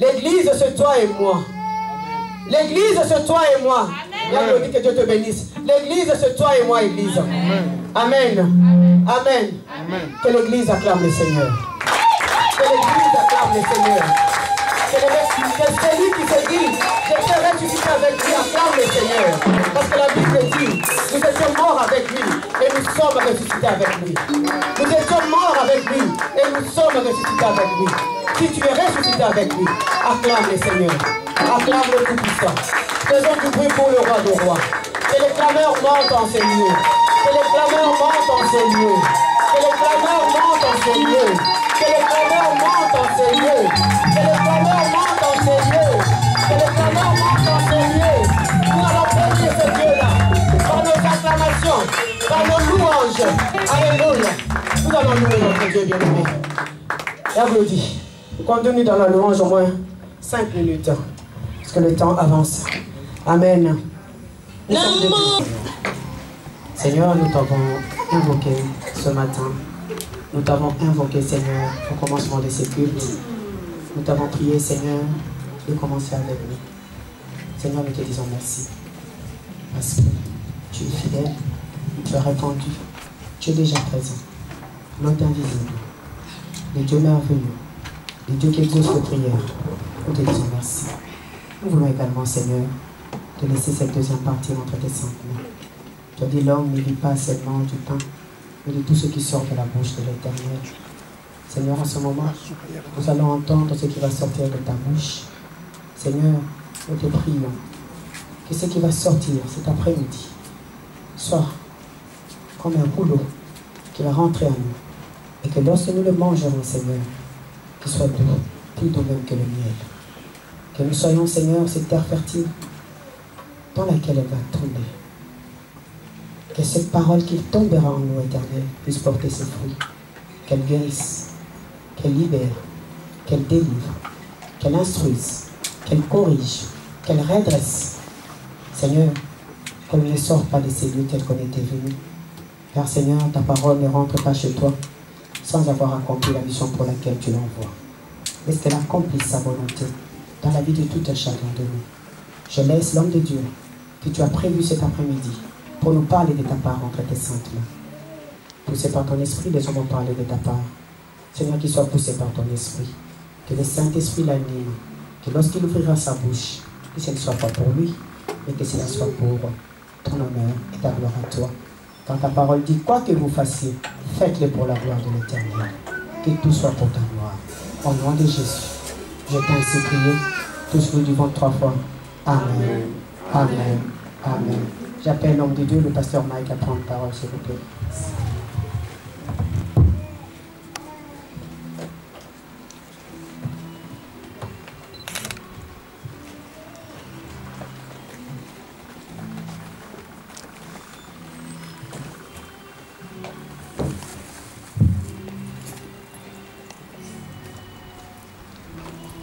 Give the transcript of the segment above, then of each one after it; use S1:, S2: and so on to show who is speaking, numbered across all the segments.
S1: L'église, c'est toi et moi. L'église, c'est toi et moi. Amen. Que Dieu te bénisse. L'église, c'est toi et moi, église. Amen. Amen. Amen. Amen. Que l'église acclame le Seigneur. Que l'église acclame le Seigneur. Que celui qui se dit, je serai ressuscité avec lui, acclame le Seigneur. Parce que la Bible dit, nous étions morts avec lui et nous sommes ressuscités avec lui. Nous étions morts avec lui et nous sommes ressuscités avec lui. Si tu es ressuscité avec lui, acclame le Seigneur. Acclame le Tout-Puissant. Faisons du bruit pour le roi des rois. Que les clameurs montent en ces lieux. Que les clameurs montent en ces lieux. Que les clameurs montent en ces lieux. Que les clameurs montent en ces lieux. Que les clameurs montent en ces lieux. Que les clameurs montent en ces lieux. Nous allons bénir ce Dieu-là. Par nos acclamations. Par nos louanges. Alléluia. Nous allons louer notre Dieu bien-aimé. Et applaudis. Continue dans la louange au moins 5 minutes. Parce que le temps avance. Amen. Seigneur, nous t'avons invoqué ce matin. Nous t'avons invoqué, Seigneur, au commencement de ces cultes. Nous t'avons prié, Seigneur, de commencer avec nous. Seigneur, nous te disons merci. Parce que tu es fidèle, tu as répondu, tu es déjà présent. L'autre invisible, le Dieu merveilleux, le Dieu qui exauce les prières. Nous te disons merci. Nous voulons également, Seigneur, te laisser cette deuxième partie entre tes saintes mains. Tu as dit, l'homme ne vit pas seulement du pain, mais de tout ce qui sort de la bouche de l'Éternel. Seigneur, en ce moment, nous allons entendre ce qui va sortir de ta bouche. Seigneur, nous te prions que ce qui va sortir cet après-midi soit comme un rouleau qui va rentrer en nous. Et que lorsque nous le mangerons, Seigneur, qu'il soit doux, plus doux même que le miel. Que nous soyons, Seigneur, cette terre fertile dans laquelle elle va tomber. Que cette parole qui tombera en nous, Éternel, puisse porter ses fruits. Qu'elle guérisse, qu'elle libère, qu'elle délivre, qu'elle instruise, qu'elle corrige, qu'elle redresse. Seigneur, qu'elle ne sorte pas de ces lieux tels qu'on était venus. Car Seigneur, ta parole ne rentre pas chez toi sans avoir accompli la mission pour laquelle tu l'envoies. Laisse qu'elle accomplisse sa volonté dans la vie de tout un chacun de nous. Je laisse l'homme de Dieu que tu as prévu cet après-midi pour nous parler de ta part entre tes saintes mains. Poussé par ton esprit, les hommes vont parler de ta part. Seigneur, qu'il soit poussé par ton esprit. Que le Saint-Esprit l'anime. Que lorsqu'il ouvrira sa bouche, que ce ne soit pas pour lui, mais que cela soit pour ton honneur et ta gloire à toi. Quand ta parole dit, quoi que vous fassiez, faites-le pour la gloire de l'Éternel. Que tout soit pour ta gloire. Au nom de Jésus, je t'ai ainsi prié. Tous nous disons 3 fois. Amen. Amen. Amen. J'appelle l'homme de Dieu, le pasteur Mike, à prendre parole, s'il vous plaît.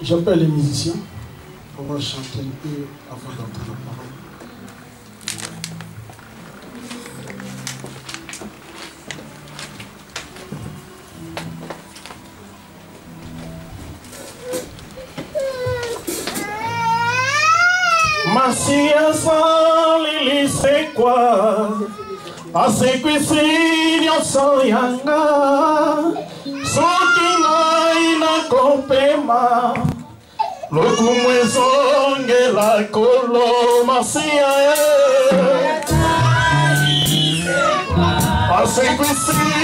S2: J'appelle les musiciens. On va chanter un peu avant d'entrer la parole.
S3: Masia Sali Sekwa Asequisio Soyanga Sokina ina Kopema Lokumwezonge la Kolo Masia Asequisio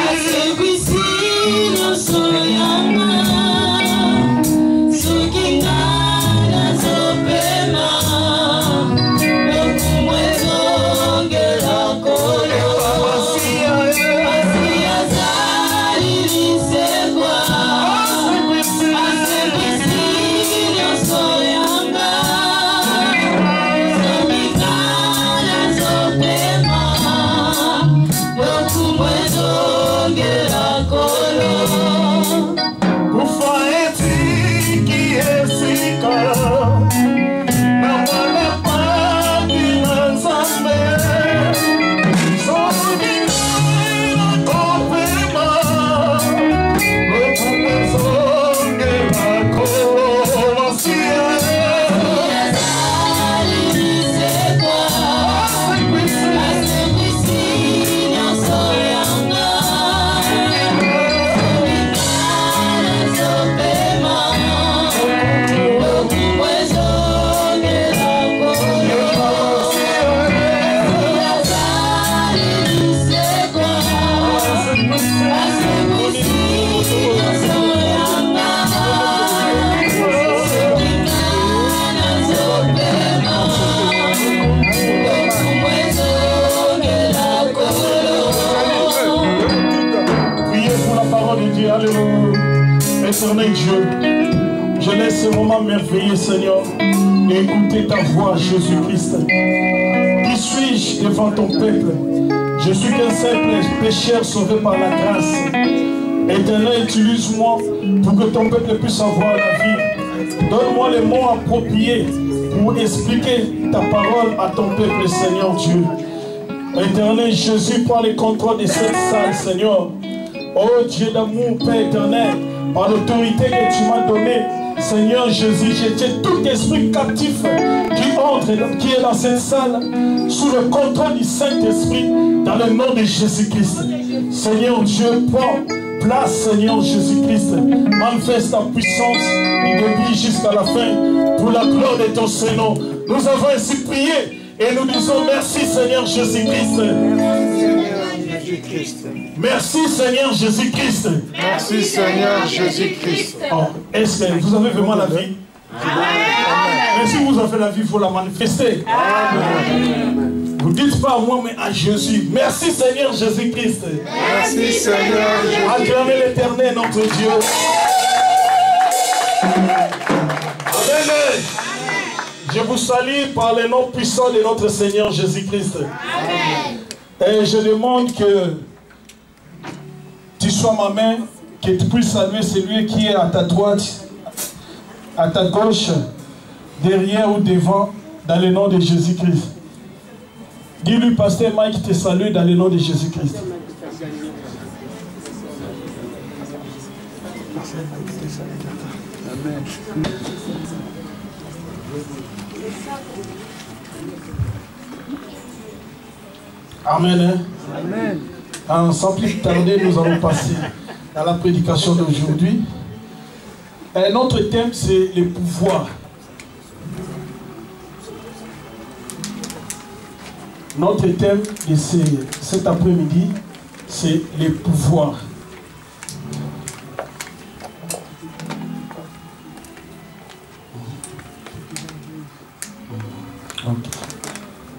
S3: Soyanga Sokina te laisse ce moment merveilleux, Seigneur, et écouter ta voix, Jésus-Christ. Qui suis-je devant ton peuple? Je suis qu'un simple pécheur sauvé par la grâce. Éternel, utilise-moi pour que ton peuple puisse avoir la vie. Donne-moi les mots appropriés pour expliquer ta parole à ton peuple, Seigneur Dieu. Éternel Jésus, prends le contrôle de cette salle, Seigneur. Oh Dieu d'amour, Père éternel, par l'autorité que tu m'as donnée, Seigneur Jésus, je tiens tout esprit captif qui est dans cette salle, sous le contrôle du Saint-Esprit, dans le nom de Jésus-Christ. Seigneur Dieu, prends place, Seigneur Jésus-Christ. Manifeste ta puissance du début jusqu'à la fin, pour la gloire de ton Seigneur. Nous avons ainsi prié et nous disons merci, Seigneur Jésus-Christ. Merci Seigneur Jésus-Christ.
S4: Merci Seigneur Jésus-Christ.
S3: Oh, est-ce que vous avez vraiment la vie? Amen. Mais si vous avez la vie, il faut la manifester. Amen. Vous ne dites pas à moi, mais à Jésus. Merci Seigneur Jésus-Christ.
S4: Merci Seigneur Jésus.
S3: Acclamez l'Éternel, notre Dieu. Amen. Je vous salue par le nom puissant de notre Seigneur Jésus-Christ. Et je demande que tu sois ma main, que tu puisses saluer celui qui est à ta droite, à ta gauche, derrière ou devant, dans le nom de Jésus-Christ. Dis-lui, pasteur Mike, te salue dans le nom de Jésus-Christ. Amen. Amen. Sans plus tarder, nous allons passer à la prédication d'aujourd'hui. Notre thème, c'est le pouvoir. Notre thème de cet après-midi, c'est le pouvoir.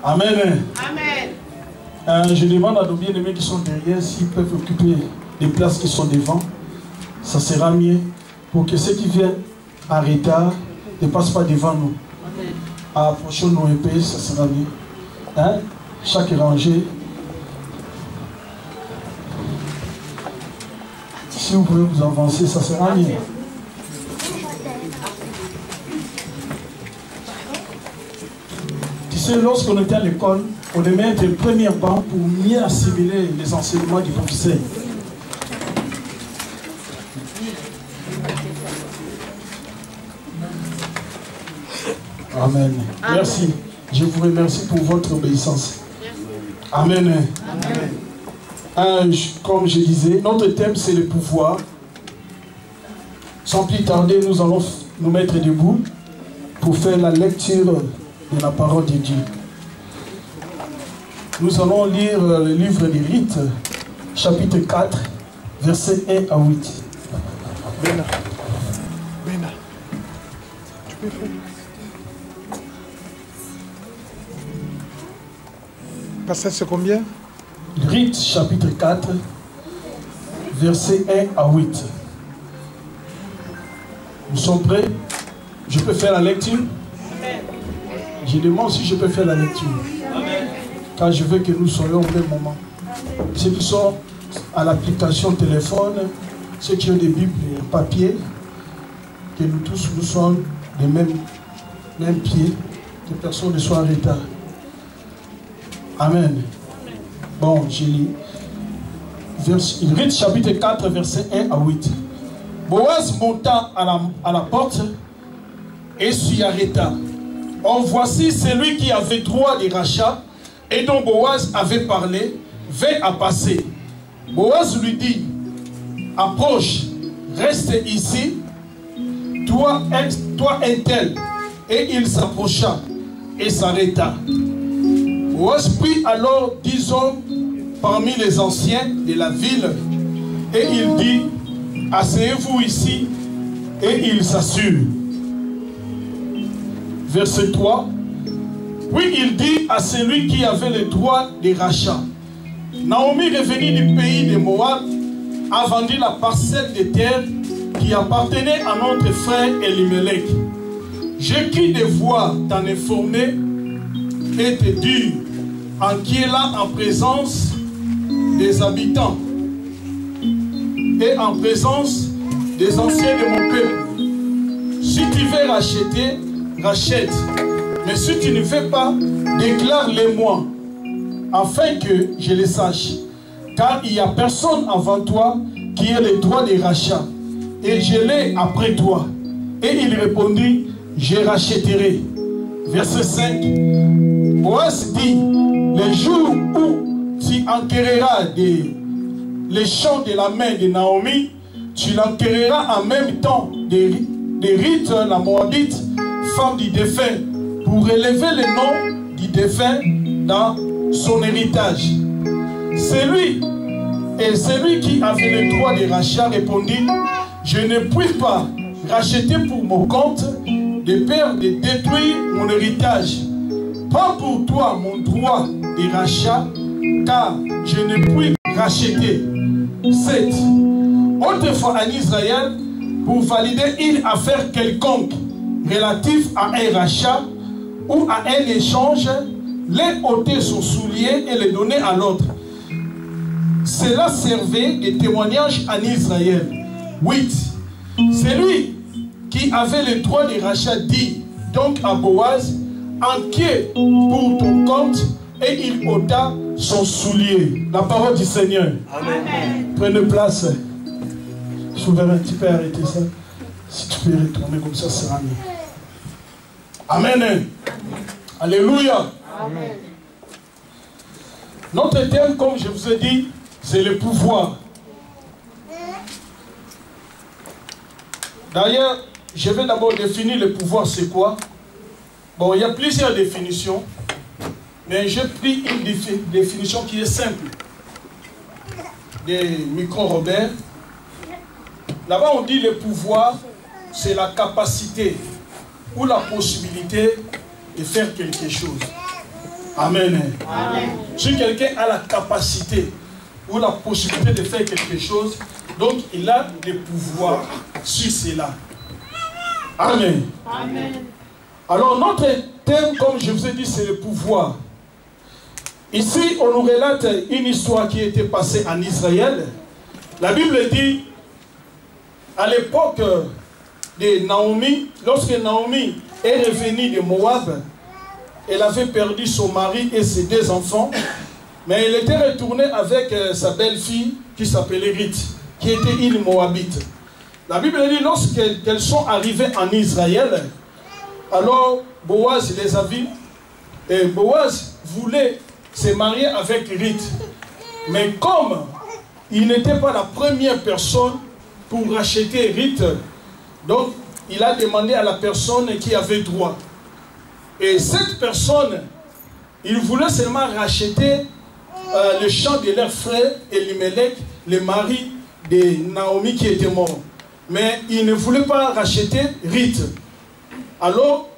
S3: Amen. Amen. Je demande à nos bien-aimés qui sont derrière s'ils peuvent occuper les places qui sont devant. Ça sera mieux pour que ceux qui viennent en retard ne passent pas devant nous. Approchons-nous un peu, ça sera mieux. Hein? Chaque rangée. Si vous pouvez vous avancer, ça sera mieux. Tu sais, lorsqu'on était à l'école, on aimait être le premier banc pour mieux assimiler les enseignements du professeur. Amen. Merci. Je vous remercie pour votre obéissance. Amen. Amen. Comme je disais, notre thème c'est le pouvoir. Sans plus tarder, nous allons nous mettre debout pour faire la lecture de la parole de Dieu. Nous allons lire le livre des Rites, chapitre 4, versets 1 à 8.
S4: Bena, tu peux faire. Pasteur, c'est combien?
S3: Rites, chapitre 4, versets 1 à 8. Nous sommes prêts? Je peux faire la lecture? Je demande si je peux faire la lecture. Car je veux que nous soyons au même moment. Ceux qui sont à l'application téléphone, ceux qui ont des Bibles papier, que nous tous nous sommes des mêmes pieds, que personne ne soit en retard. Amen. Bon, je lis. Rites chapitre 4, verset 1 à 8. Boaz monta à la porte et s'y arrêta. Oh, voici celui qui avait droit de rachat et dont Boaz avait parlé, vint à passer. Boaz lui dit, approche, reste ici, toi un tel. Et il s'approcha et s'arrêta. Boaz prit alors 10 hommes parmi les anciens de la ville et il dit, asseyez-vous ici, et il s'assure. Verset 3. Puis il dit à celui qui avait le droit de rachat, Naomi, revenue du pays de Moab, a vendu la parcelle de terre qui appartenait à notre frère Elimelech. J'écris des voix t'en informer et te dire en qui est là en présence des habitants et en présence des anciens de mon peuple. Si tu veux racheter, rachète. Mais si tu ne fais pas, déclare-les-moi, afin que je les sache. Car il n'y a personne avant toi qui ait le droit de rachat. Et je l'ai après toi. Et il répondit, je rachèterai. Verset 5. Boaz dit, le jour où tu enquéreras les champs de la main de Naomi, tu l'enquéreras en même temps de Ruth, la Moabite, femme du défunt, pour élever le nom du défunt dans son héritage. Celui qui avait le droit de rachat répondit, je ne puis pas racheter pour mon compte de peur de détruire mon héritage. Prends pour toi mon droit de rachat, car je ne puis racheter. 7. Autrefois en Israël, pour valider une affaire quelconque relative à un rachat ou à un échange, les ôter son soulier et le donner à l'autre. Cela servait de témoignage en Israël. 8. Celui qui avait le droit de rachat dit donc à Boaz, enquiert pour ton compte, et il ôta son soulier. La parole du Seigneur. Amen. Prenez place. Souverain, tu peux arrêter ça. Si tu peux retourner comme ça, ça sera mieux. Amen. Amen. Alléluia. Amen. Notre thème, comme je vous ai dit, c'est le pouvoir. D'ailleurs, je vais d'abord définir le pouvoir, c'est quoi? Bon, il y a plusieurs définitions, mais j'ai pris une définition qui est simple. Des micro-Robert. Là-bas, on dit le pouvoir, c'est la capacité ou la possibilité de faire quelque chose. Amen. Amen. Si quelqu'un a la capacité ou la possibilité de faire quelque chose, donc il a le pouvoir sur cela. Amen. Amen. Alors notre thème, comme je vous ai dit, c'est le pouvoir. Ici, on nous relate une histoire qui était passée en Israël. La Bible dit, à l'époque de Naomi, lorsque Naomi est revenue de Moab, elle avait perdu son mari et ses 2 enfants, mais elle était retournée avec sa belle-fille qui s'appelait Ruth, qui était une Moabite. La Bible dit, lorsqu'elles sont arrivées en Israël, alors Boaz les a vus, et Boaz voulait se marier avec Ruth. Mais comme il n'était pas la première personne pour racheter Ruth, donc il a demandé à la personne qui avait droit. Et cette personne, il voulait seulement racheter le champ de leur frère Elimelech, le mari de Naomi qui était mort. Mais il ne voulait pas racheter Ruth. Alors,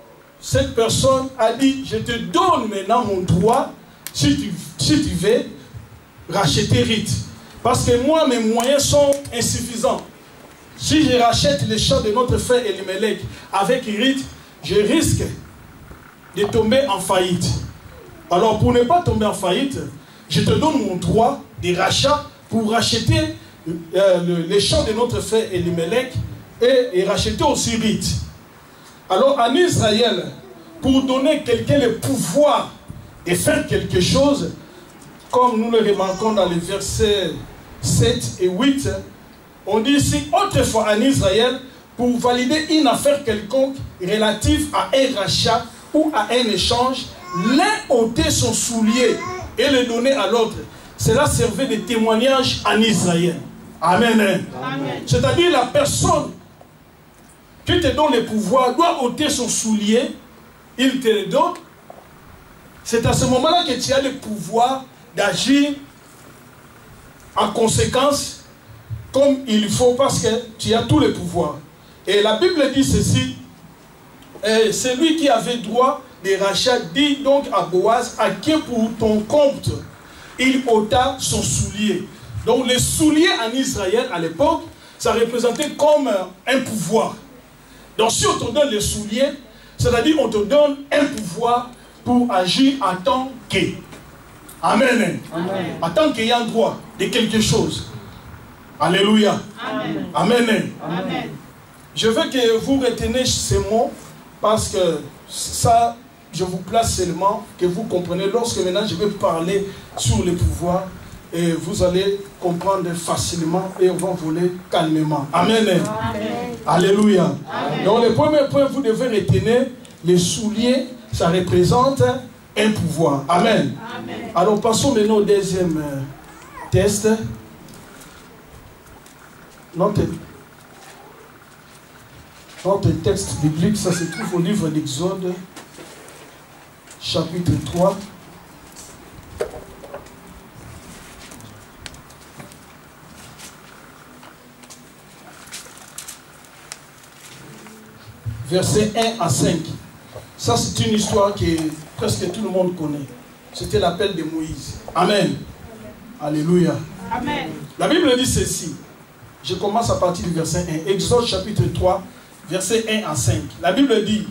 S3: cette personne a dit, je te donne maintenant mon droit, si tu veux, racheter Ruth. Parce que moi, mes moyens sont insuffisants. Si je rachète les champs de notre frère Elimelech avec Ruth, je risque de tomber en faillite. Alors, pour ne pas tomber en faillite, je te donne mon droit de rachat pour racheter les champs de notre frère Elimelech et racheter aussi Ruth. Alors, en Israël, pour donner quelqu'un le pouvoir de faire quelque chose, comme nous le remarquons dans les versets 7 et 8, on dit ici, autrefois en Israël, pour valider une affaire quelconque relative à un rachat ou à un échange, l'un ôtait son soulier et le donnait à l'autre. Cela servait de témoignage en Israël. Amen. Amen. C'est-à-dire la personne qui te donne le pouvoir doit ôter son soulier, il te le donne. C'est à ce moment-là que tu as le pouvoir d'agir en conséquence comme il faut, parce que tu as tout le pouvoir. Et la Bible dit ceci, celui qui avait droit de rachat dit donc à Boaz, à qui pour ton compte il ôta son soulier. Donc les souliers en Israël à l'époque, ça représentait comme un pouvoir. Donc si on te donne les souliers, c'est-à-dire on te donne un pouvoir pour agir en tant que. Amen. Amen. En tant qu'ayant droit de quelque chose. Alléluia. Amen. Amen. Amen. Je veux que vous reteniez ces mots parce que ça, je vous place seulement, que vous comprenez. Lorsque maintenant je vais parler sur les pouvoirs, et vous allez comprendre facilement et on va voler calmement. Amen. Amen. Alléluia. Amen. Donc le premier point, vous devez retenir, les souliers, ça représente un pouvoir. Amen. Amen. Alors passons maintenant au deuxième test. Notre texte biblique, ça se trouve au livre d'Exode, chapitre 3. Versets 1 à 5. Ça, c'est une histoire que presque tout le monde connaît. C'était l'appel de Moïse. Amen. Alléluia. Amen. La Bible dit ceci. Je commence à partir du verset 1. Exode chapitre 3, versets 1 à 5. La Bible dit,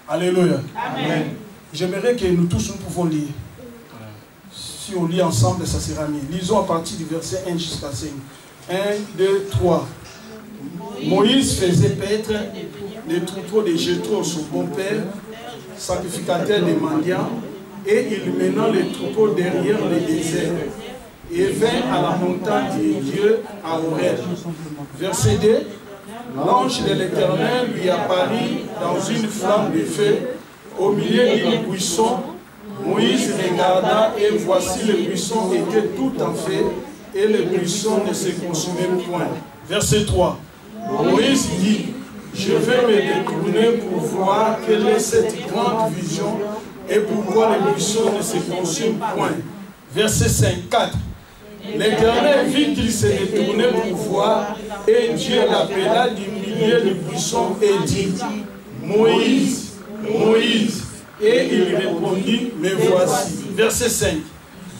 S3: Alléluia. Amen. J'aimerais que nous tous nous pouvons lire. Si on lit ensemble, ça sera mieux. Lisons à partir du verset 1 jusqu'à 5. 1, 2, 3. Moïse faisait paître les troupeaux de Jéthro, son bon père, sacrificateur des mendiants, et il mena les troupeaux derrière le désert, et vint à la montagne de Dieu à Horeb. Verset 2. L'ange de l'Éternel lui apparut dans une flamme de feu au milieu d'un buisson. Moïse regarda et voici le buisson était tout en feu et le buisson ne se consumait point. Verset 3. Moïse dit, je vais me détourner pour voir quelle est cette grande vision et pourquoi le buisson ne se consume point. Verset 5, 4. L'Éternel vit qu'il se détournait pour voir et Dieu l'appela du milieu du buisson et dit, Moïse, Moïse. Et il répondit, me voici. Verset 5.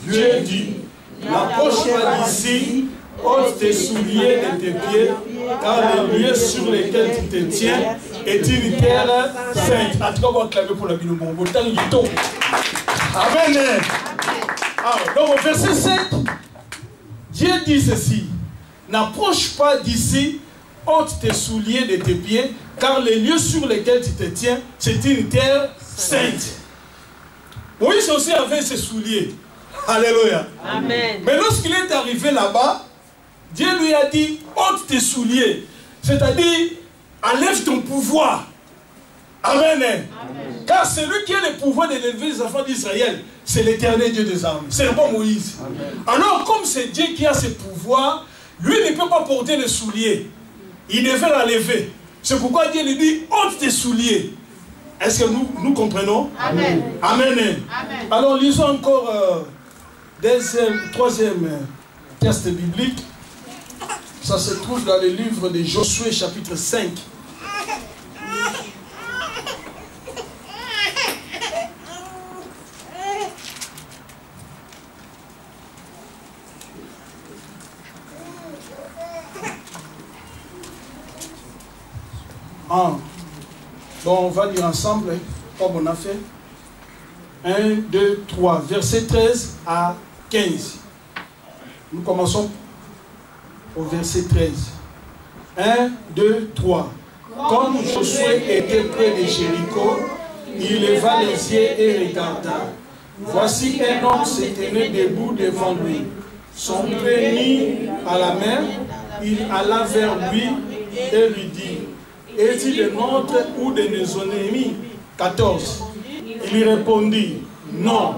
S3: Dieu dit, n'approche pas d'ici, ôte tes souliers de tes pieds, car le lieu sur lequel tu te tiens est une terre sainte. En tout cas, on va acclamer pour la Bible. Amen. Donc, au verset 7, Dieu dit ceci, n'approche pas d'ici, ôte tes souliers de tes pieds, car le lieu sur lequel tu te tiens, c'est une terre sainte. Moïse aussi avait ses souliers. Alléluia. Amen. Mais lorsqu'il est arrivé là-bas, Dieu lui a dit, ôte tes souliers. C'est-à-dire, enlève ton pouvoir. Amen. Amen. Car celui qui a le pouvoir d'élever les enfants d'Israël, c'est l'Éternel Dieu des armées. C'est le bon Moïse. Amen. Alors, comme c'est Dieu qui a ce pouvoir, lui ne peut pas porter les souliers. Il devait l'enlever. C'est pourquoi Dieu lui dit, ôte tes souliers. Est-ce que nous comprenons? Amen. Amen. Amen. Alors, lisons encore troisième texte biblique. Ça se trouve dans le livre de Josué, chapitre 5. Donc on va lire ensemble, comme on a fait. 1, 2, 3, verset 13 à 15. Nous commençons au verset 13. 1, 2, 3. Comme Josué était près de Jéricho, il leva les yeux et regarda. Voici un homme se tenait debout devant lui. Son pied mis à la main, il alla vers lui et lui dit, es-tu de notre ou de nos ennemis? 14. Il lui répondit, non,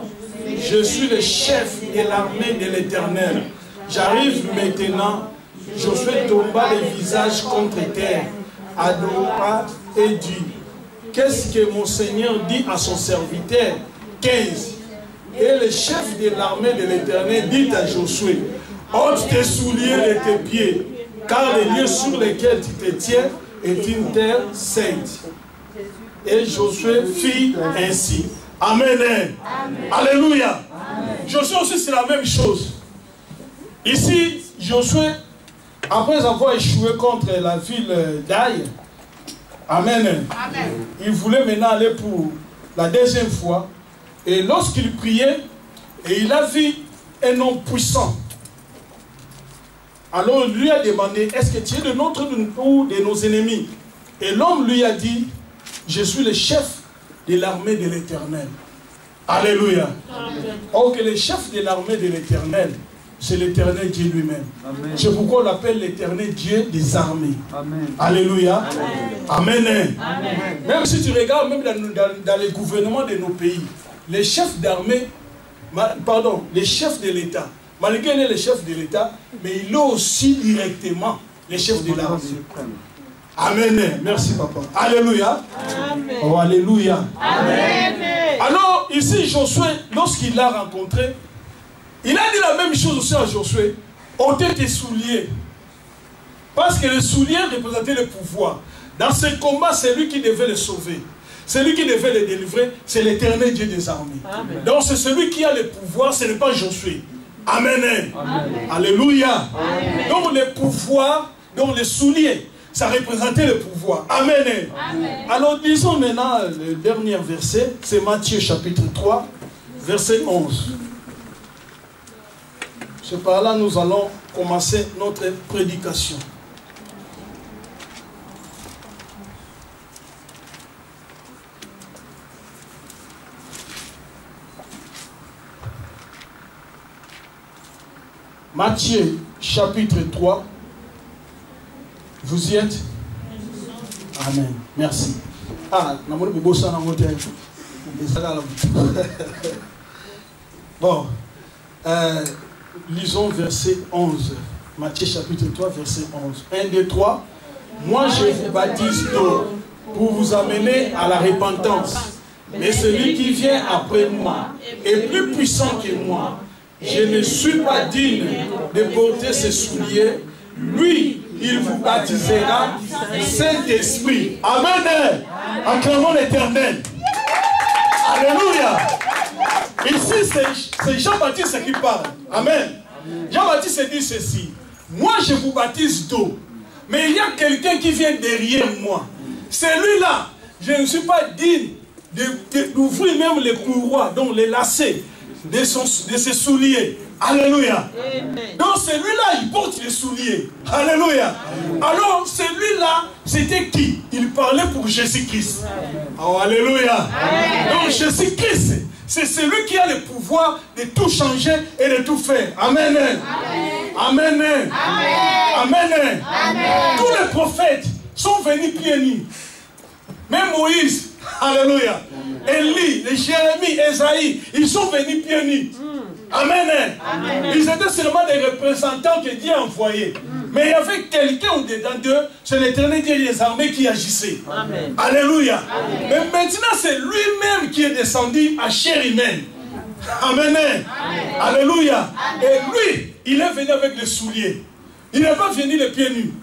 S3: je suis le chef de l'armée de l'Éternel. J'arrive maintenant. Josué tomba le visage contre terre, adora et dit, qu'est-ce que mon Seigneur dit à son serviteur? 15. Et le chef de l'armée de l'Éternel dit à Josué, ôte tes souliers de tes pieds, car le lieu sur lequel tu te tiens est une terre sainte. Et Josué fit ainsi. Amen. Amen. Alléluia. Amen. Josué aussi, c'est la même chose. Ici, Josué après avoir échoué contre la ville d'Aï, amen. Il voulait maintenant aller pour la deuxième fois. Et lorsqu'il priait, et il a vu un homme puissant. Alors il lui a demandé, est-ce que tu es de notre ou de nos ennemis? Et l'homme lui a dit, je suis le chef de l'armée de l'Éternel. Alléluia. Or que le chef de l'armée de l'Éternel, c'est l'Éternel Dieu lui-même. C'est pourquoi on l'appelle l'Éternel Dieu des armées. Amen. Alléluia. Amen. Amen. Amen. Même si tu regardes même dans les gouvernements de nos pays, les chefs d'armée, pardon, les chefs de l'État, malgré qu'il est le chef de l'État, mais il est aussi directement les chefs de l'armée. Amen. Merci papa. Alléluia. Amen. Oh, alléluia. Amen. Alors ici Josué, lorsqu'il l'a rencontré, il a dit la même chose aussi à Josué. Ôtez tes souliers. Parce que le soulier représentait le pouvoir. Dans ce combat, c'est lui qui devait le sauver. Celui qui devait le délivrer, c'est l'Éternel Dieu des armées. Amen. Donc c'est celui qui a le pouvoir, ce n'est pas Josué. Amen. Amen. Alléluia. Amen. Donc le pouvoir, donc les souliers, ça représentait le pouvoir. Amen. Amen. Alors disons maintenant le dernier verset, c'est Matthieu chapitre 3, verset 11. C'est par là que nous allons commencer notre prédication. Matthieu chapitre 3. Vous y êtes? Amen. Merci. Ah, bon. Lisons verset 11. Matthieu chapitre 3, verset 11. 1, 2, 3. Moi je vous baptise d'eau pour vous amener à la repentance. Mais celui qui vient après moi est plus puissant que moi. Je ne suis pas digne de porter ses souliers. Lui, il vous baptisera Saint-Esprit. Amen. Acclamons l'Éternel. Alléluia. Ici, c'est Jean-Baptiste qui parle. Amen. Jean-Baptiste dit ceci. Moi, je vous baptise d'eau. Mais il y a quelqu'un qui vient derrière moi. Celui-là, je ne suis pas digne d'ouvrir même les courroies, donc les lacets de ses souliers. Alléluia. Amen. Donc celui-là, il porte les souliers. Alléluia. Amen. Alors celui-là, c'était qui? Il parlait pour Jésus-Christ. Oh, alléluia. Amen. Donc Jésus-Christ, c'est celui qui a le pouvoir de tout changer et de tout faire. Amen. Amen. Amen. Amen. Amen. Amen. Tous les prophètes sont venus pieds nus. Même Moïse, alléluia. Élie, les Jérémie, Esaïe, ils sont venus pieds nus. Amen. Amen. Ils étaient seulement des représentants que Dieu a envoyés. Mais il y avait quelqu'un au-dedans d'eux, c'est l'Éternel Dieu des armées qui agissait. Amen. Alléluia. Amen. Mais maintenant, c'est lui-même qui est descendu à chair humaine. Amen. Amen. Alléluia. Amen. Et lui, il est venu avec les souliers. Il n'est pas venu les pieds nus.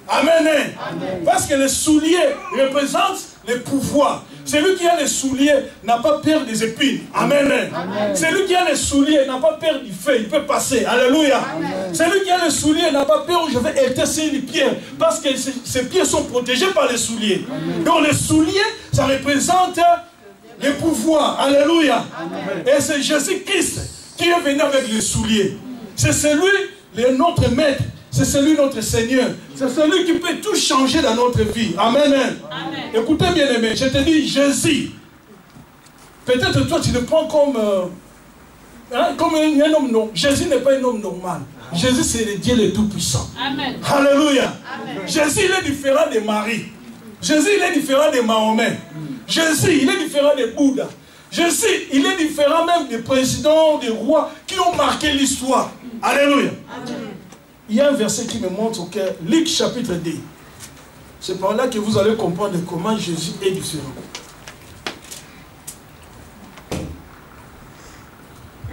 S3: Amen. Amen. Parce que les souliers représentent le pouvoir. Celui qui a les souliers n'a pas peur des épines. Amen. Amen. Celui qui a les souliers n'a pas peur du feu. Il peut passer. Alléluia. Amen. Celui qui a les souliers n'a pas peur où je vais éteindre les pieds. Parce que ses pieds sont protégés par les souliers. Amen. Donc les souliers, ça représente le pouvoir. Alléluia. Amen. Et c'est Jésus-Christ qui est venu avec les souliers. C'est celui, notre maître. C'est celui notre Seigneur. C'est celui qui peut tout changer dans notre vie. Amen. Amen. Écoutez bien aimé, je te dis Jésus. Peut-être toi tu le prends comme un homme non. Jésus n'est pas un homme normal. Jésus c'est le Dieu le Tout-Puissant. Amen. Alléluia. Amen. Jésus il est différent de Marie. Jésus il est différent de Mahomet. Jésus il est différent de Bouddha. Jésus il est différent même des présidents, des rois qui ont marqué l'histoire. Alléluia. Amen. Il y a un verset qui me montre que Luc chapitre 2. C'est par là que vous allez comprendre comment Jésus est différent.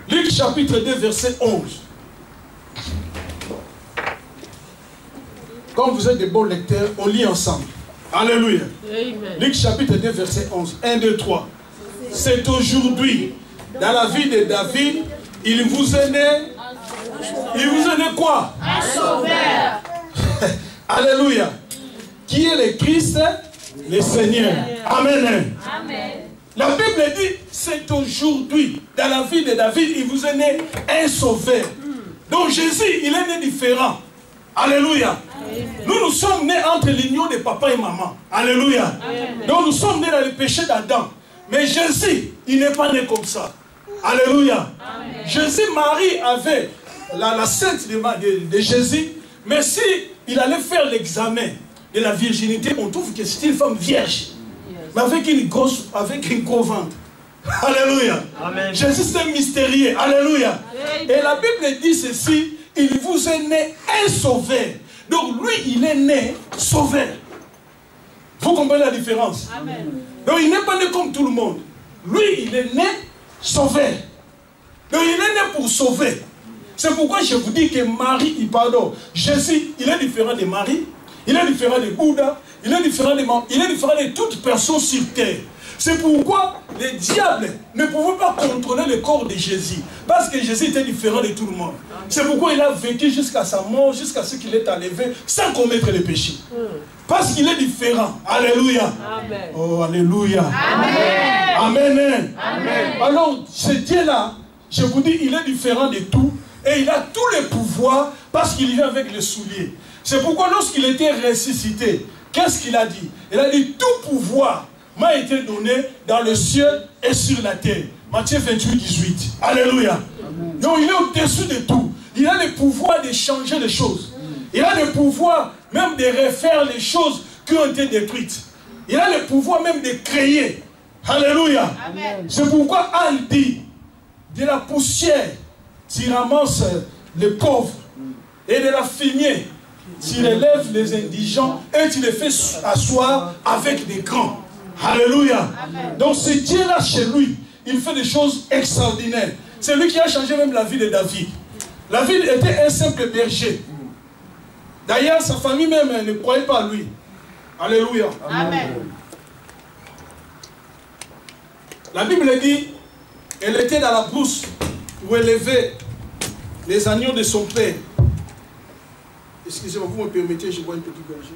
S3: Luc chapitre 2 verset 11. Comme vous êtes des bons lecteurs, on lit ensemble. Alléluia. Amen. Luc chapitre 2 verset 11. 1, 2, 3. C'est aujourd'hui, dans la vie de David, il vous est né. Il vous est né quoi? Un sauveur. Alléluia. Qui est le Christ? Le Seigneur. Amen.
S5: Amen.
S3: La Bible dit, c'est aujourd'hui, dans la vie de David, il vous est né un sauveur. Donc Jésus, il est né différent. Alléluia. Nous sommes nés entre l'union de papa et maman. Alléluia. Donc nous sommes nés dans le péché d'Adam. Mais Jésus, il n'est pas né comme ça. Alléluia. Jésus, Marie avait la sainte de Jésus. Mais si il allait faire l'examen de la virginité, on trouve que c'est une femme vierge. Mais avec une grosse ventre. Alléluia. Amen. Jésus c'est mystérieux. Alléluia. Amen. Et la Bible dit ceci, il vous est né un sauveur. Donc lui, il est né sauveur. Vous comprenez la différence? Amen. Donc il n'est pas né comme tout le monde. Lui, il est né sauveur. Donc il est né pour sauver. C'est pourquoi je vous dis que Marie, Jésus, il est différent de Marie, il est différent de Bouddha, il est différent de toute personne sur terre. C'est pourquoi les diables ne pouvaient pas contrôler le corps de Jésus. Parce que Jésus était différent de tout le monde. C'est pourquoi il a vécu jusqu'à sa mort, jusqu'à ce qu'il est enlevé, sans commettre le péché. Parce qu'il est différent. Alléluia. Amen. Oh, alléluia. Amen. Amen. Amen. Alors, ce Dieu-là, je vous dis, il est différent de tout. Et il a tous les pouvoirs parce qu'il vient avec les souliers. C'est pourquoi lorsqu'il était ressuscité, qu'est-ce qu'il a dit? Il a dit, tout pouvoir m'a été donné dans le ciel et sur la terre. Matthieu 28, 18. Alléluia. Amen. Donc il est au-dessus de tout. Il a le pouvoir de changer les choses. Il a le pouvoir même de refaire les choses qui ont été détruites. Il a le pouvoir même de créer. Alléluia. C'est pourquoi Anne dit, de la poussière, tu ramasses les pauvres, et de la fumée, tu relèves les indigents et tu les fais asseoir avec des grands. Alléluia. Amen. Donc ce Dieu-là, chez lui, il fait des choses extraordinaires. C'est lui qui a changé même la vie de David. David était un simple berger. D'ailleurs, sa famille même ne croyait pas à lui. Alléluia. Amen. La Bible dit, elle était dans la brousse où elle élevait les agneaux de son père. Excusez-moi, vous me permettez, je bois une petite gorgée.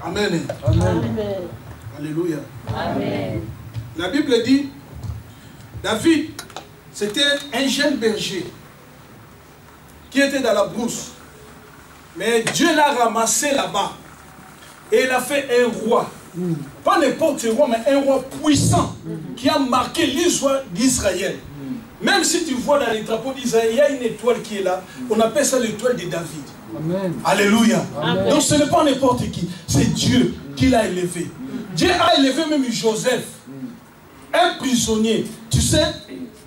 S3: Amen. Amen. Alléluia. Amen. La Bible dit, David, c'était un jeune berger qui était dans la brousse. Mais Dieu l'a ramassé là-bas. Et il a fait un roi. Pas n'importe quel roi, mais un roi puissant qui a marqué l'histoire d'Israël. Même si tu vois dans les drapeaux d'Israël, il y a une étoile qui est là. On appelle ça l'étoile de David. Amen. Alléluia. Amen. Donc ce n'est pas n'importe qui. C'est Dieu qui l'a élevé. Dieu a élevé même Joseph. Un prisonnier. Tu sais,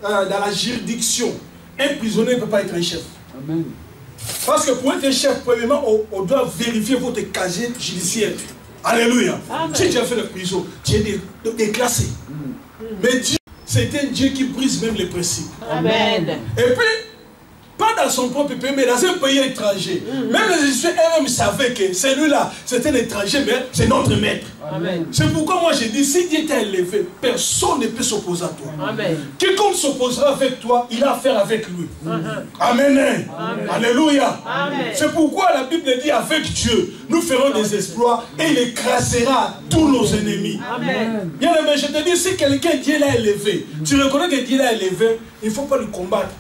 S3: dans la juridiction, un prisonnier ne peut pas être un chef. Amen. Parce que pour être un chef, premièrement, on doit vérifier votre casier judiciaire. Alléluia. Amen. Si tu as fait la prison, tu es déclassé. Mais Dieu, c'est un Dieu qui brise même les principes. Amen. Et puis, pas dans son propre pays, mais dans un pays étranger. Même les Égyptiens eux-mêmes savaient que celui-là, c'était un étranger, mais c'est notre maître. C'est pourquoi moi je dis, si Dieu t'a élevé, personne ne peut s'opposer à toi. Amen. Quiconque s'opposera avec toi, il a affaire avec lui. Amen. Amen. Alléluia. C'est pourquoi la Bible dit, avec Dieu, nous ferons des exploits et il écrasera tous nos ennemis. Amen. Bien aimé, je te dis, si quelqu'un Dieu l'a élevé, tu reconnais que Dieu l'a élevé, il ne faut pas le combattre.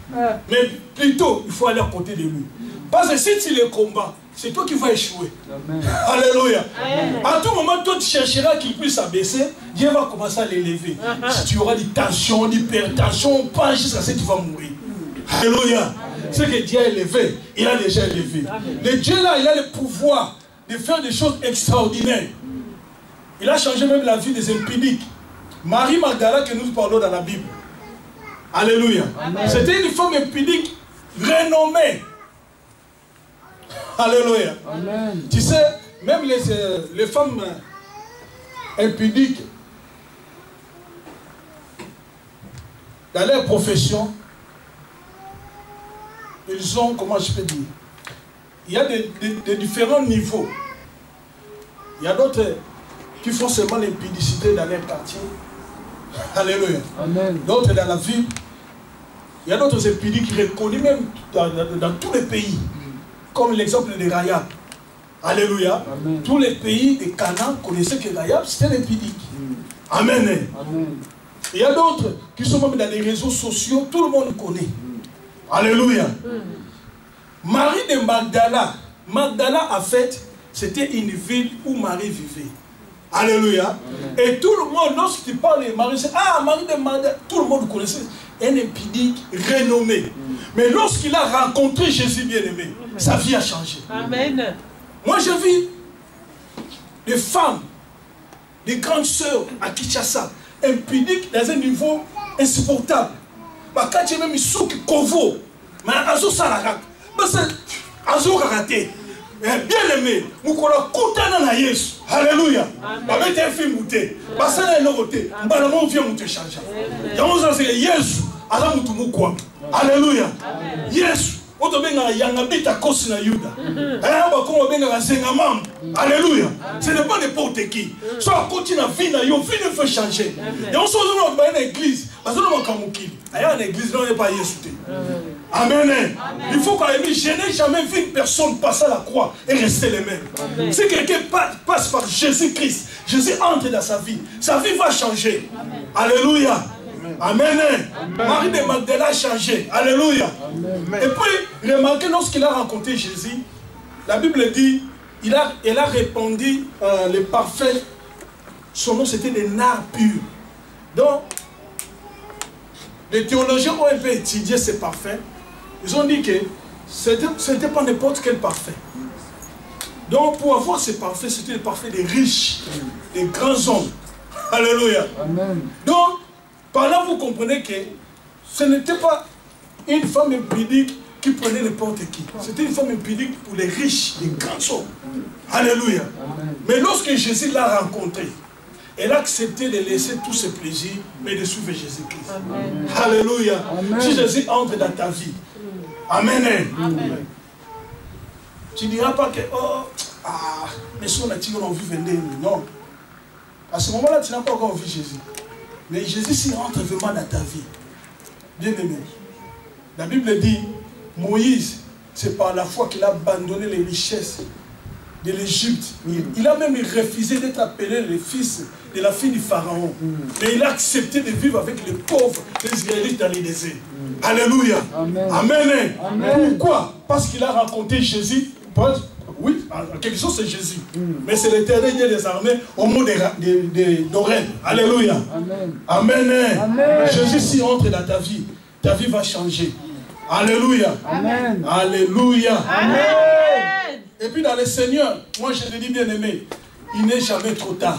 S3: Mais plutôt, il faut aller à côté de lui. Parce que si tu le combats, c'est toi qui vas échouer. Amen. Alléluia. Amen. À tout moment, toi tu chercheras qu'il puisse s'abaisser. Dieu va commencer à l'élever. Si tu auras des tensions, d'hypertension, pas jusqu'à ce que tu vas mourir. Alléluia. Ce que Dieu a élevé, il a déjà élevé. Amen. Le Dieu là, il a le pouvoir de faire des choses extraordinaires. Il a changé même la vie des impudiques. Marie Magdala que nous parlons dans la Bible. Alléluia. C'était une femme impudique renommée. Alléluia. Amen. Tu sais, même les femmes impudiques, dans leur profession, ils ont, comment je peux dire, il y a des différents niveaux. Il y a d'autres qui font seulement l'impudicité dans leur quartier. Alléluia. D'autres dans la ville. Il y a d'autres impudiques reconnus même dans tous les pays. Comme l'exemple de Rahab. Alléluia. Amen. Tous les pays de Canaan connaissaient que Rahab, c'était l'impudique. Amen. Amen. Il y a d'autres qui sont même dans les réseaux sociaux, tout le monde connaît. Alléluia. Marie de Magdala. Magdala, en fait, c'était une ville où Marie vivait. Alléluia. Amen. Et tout le monde, lorsque tu parles de Marie, c'est ah, Marie de Magdala, tout le monde connaissait. Un impudique renommé. Mais lorsqu'il a rencontré Jésus bien-aimé, sa vie a changé. Amen. Moi, j'ai vu des femmes, des grandes sœurs à Kinshasa, impudiques dans un niveau insupportable. Quand tu as même souk kovo, mais azo salaka, parce que azo karaté, bien aimé, nous connaissons koutana na Yesu. Alléluia. Avec un film mouté, parce que là il côté, nous vient mouté changer. Donc ça c'est Yesu, ala mutu mukwa. Alléluia. Yesu. Alléluia. Ce n'est pas n'importe qui. Soit continue à vivre, il faut changer. Et on se retrouve dans une église. Parce que nous sommes en église, non, il n'y a pas Jésus. Amen. Il faut qu'on ait mis, je n'ai jamais vu une personne passer à la croix et rester les mêmes. Si quelqu'un passe par Jésus-Christ, Jésus entre dans sa vie va changer. Alléluia. Amen. Amen. Marie de Magdala a changé. Alléluia. Amen. Et puis, remarquez, lorsqu'il a rencontré Jésus, la Bible dit, elle a répandu les parfums. Son nom, c'était des nards purs. Donc, les théologiens ont un peu étudié ces parfums. Ils ont dit que ce n'était pas n'importe quel parfum. Donc, pour avoir ces parfums, c'était des parfums des riches, des grands hommes. Alléluia. Amen. Donc, par là, vous comprenez que ce n'était pas une femme impudique qui prenait n'importe qui. C'était une femme impudique pour les riches, les grands hommes. Alléluia. Amen. Mais lorsque Jésus l'a rencontrée, elle a accepté de laisser tous ses plaisirs, mais de suivre Jésus-Christ. Alléluia. Amen. Si Jésus entre dans ta vie, Amen. Amen. Tu ne diras pas que, oh, mais si on a tiré, on a vu venir. Non. À ce moment-là, tu n'as pas encore vu Jésus. Mais Jésus s'y rentre vraiment dans ta vie. Bien aimé. La Bible dit, Moïse, c'est par la foi qu'il a abandonné les richesses de l'Égypte. Il a même refusé d'être appelé le fils de la fille du Pharaon. Mais il a accepté de vivre avec les pauvres, les Israélites dans les déserts. Alléluia. Amen. Amen. Amen. Pourquoi? Parce qu'il a rencontré Jésus. Oui, en quelque chose c'est Jésus. Mais c'est l'Éternel Dieu des armées au mot d'Oreb. Alléluia. Amen. Amen. Amen. Jésus s'y entre dans ta vie va changer. Alléluia. Amen. Alléluia. Amen. Et puis dans le Seigneur, moi je te dis bien aimé, il n'est jamais trop tard.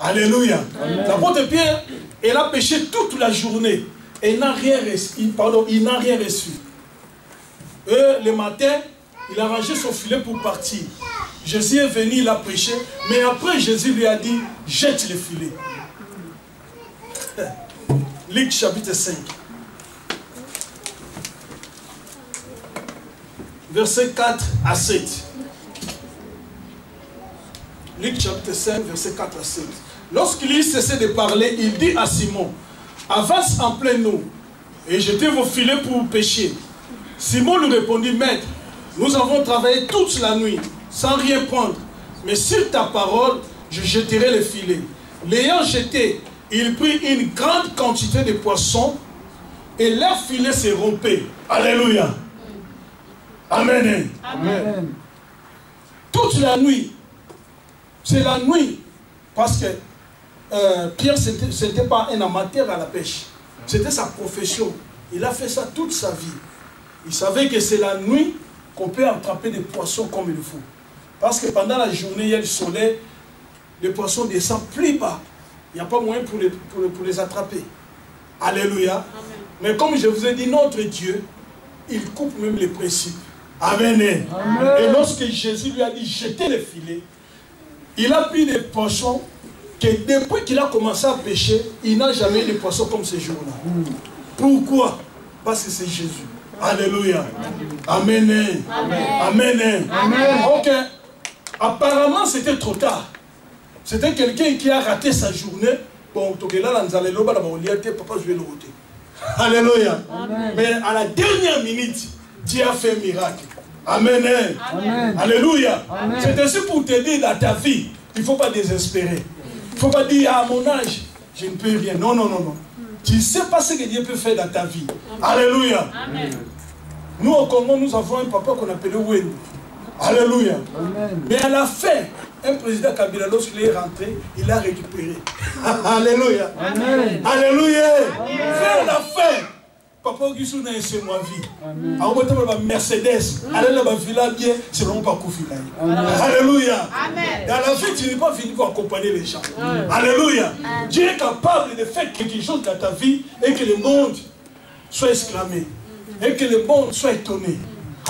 S3: Alléluia. L'apôtre Pierre, il a péché toute la journée et il n'a rien reçu. Et le matin, il a rangé son filet pour partir. Jésus est venu, il a prêché, mais après Jésus lui a dit, jette le filet. Luc chapitre 5. Versets 4 à 7. Luc chapitre 5, versets 4 à 7. Lorsqu'il eut cessé de parler, il dit à Simon, avance en pleine eau et jetez vos filets pour pêcher. Simon lui répondit, maître, nous avons travaillé toute la nuit sans rien prendre, mais sur ta parole, je jetterai les filets. L'ayant jeté, il prit une grande quantité de poissons et leurs filets se rompaient. Alléluia. Amen. Amen. Toute la nuit, c'est la nuit, parce que Pierre, ce n'était pas un amateur à la pêche, c'était sa profession. Il a fait ça toute sa vie. Il savait que c'est la nuit qu'on peut attraper des poissons comme il faut. Parce que pendant la journée, il y a le soleil, les poissons descendent plus bas. Il n'y a pas moyen pour les attraper. Alléluia. Amen. Mais comme je vous ai dit, notre Dieu, il coupe même les principes. Amen. Amen. Et lorsque Jésus lui a dit, jetez les filets, il a pris des poissons que depuis qu'il a commencé à pêcher, il n'a jamais eu de poissons comme ce jour-là. Pourquoi? Parce que c'est Jésus. Alléluia. Amen. Amen. Amen. Amen. Ok. Apparemment, c'était trop tard. C'était quelqu'un qui a raté sa journée. Bon, là, papa, je vais le roter. Alléluia.
S2: Amen.
S3: Mais à la dernière minute, Dieu a fait un miracle. Amen.
S2: Amen.
S3: Alléluia.
S2: Amen.
S3: C'est ainsi pour te dire dans ta vie, il ne faut pas désespérer. Il ne faut pas dire à mon âge, je ne peux rien. Non, non, non, non. Tu ne sais pas ce que Dieu peut faire dans ta vie. Alléluia.
S5: Amen.
S3: Nous, au Congo, nous avons un papa qu'on appelait Wen. Alléluia.
S2: Amen.
S3: Mais à la fin, un président Kabila, lorsqu'il est rentré, il a récupéré. Alléluia.
S2: Amen.
S3: Alléluia. Vers la fin, papa Augustin a essayé ma vie.
S2: Amen.
S3: A Mercedes, aller là-bas, villa bien, c'est vraiment pas Koufila. Alléluia.
S5: Amen.
S3: Dans la vie, tu n'es pas fini pour accompagner les gens. Alléluia. Dieu est capable de faire quelque chose dans ta vie et que le monde soit exclamé. Et que le monde soit étonné.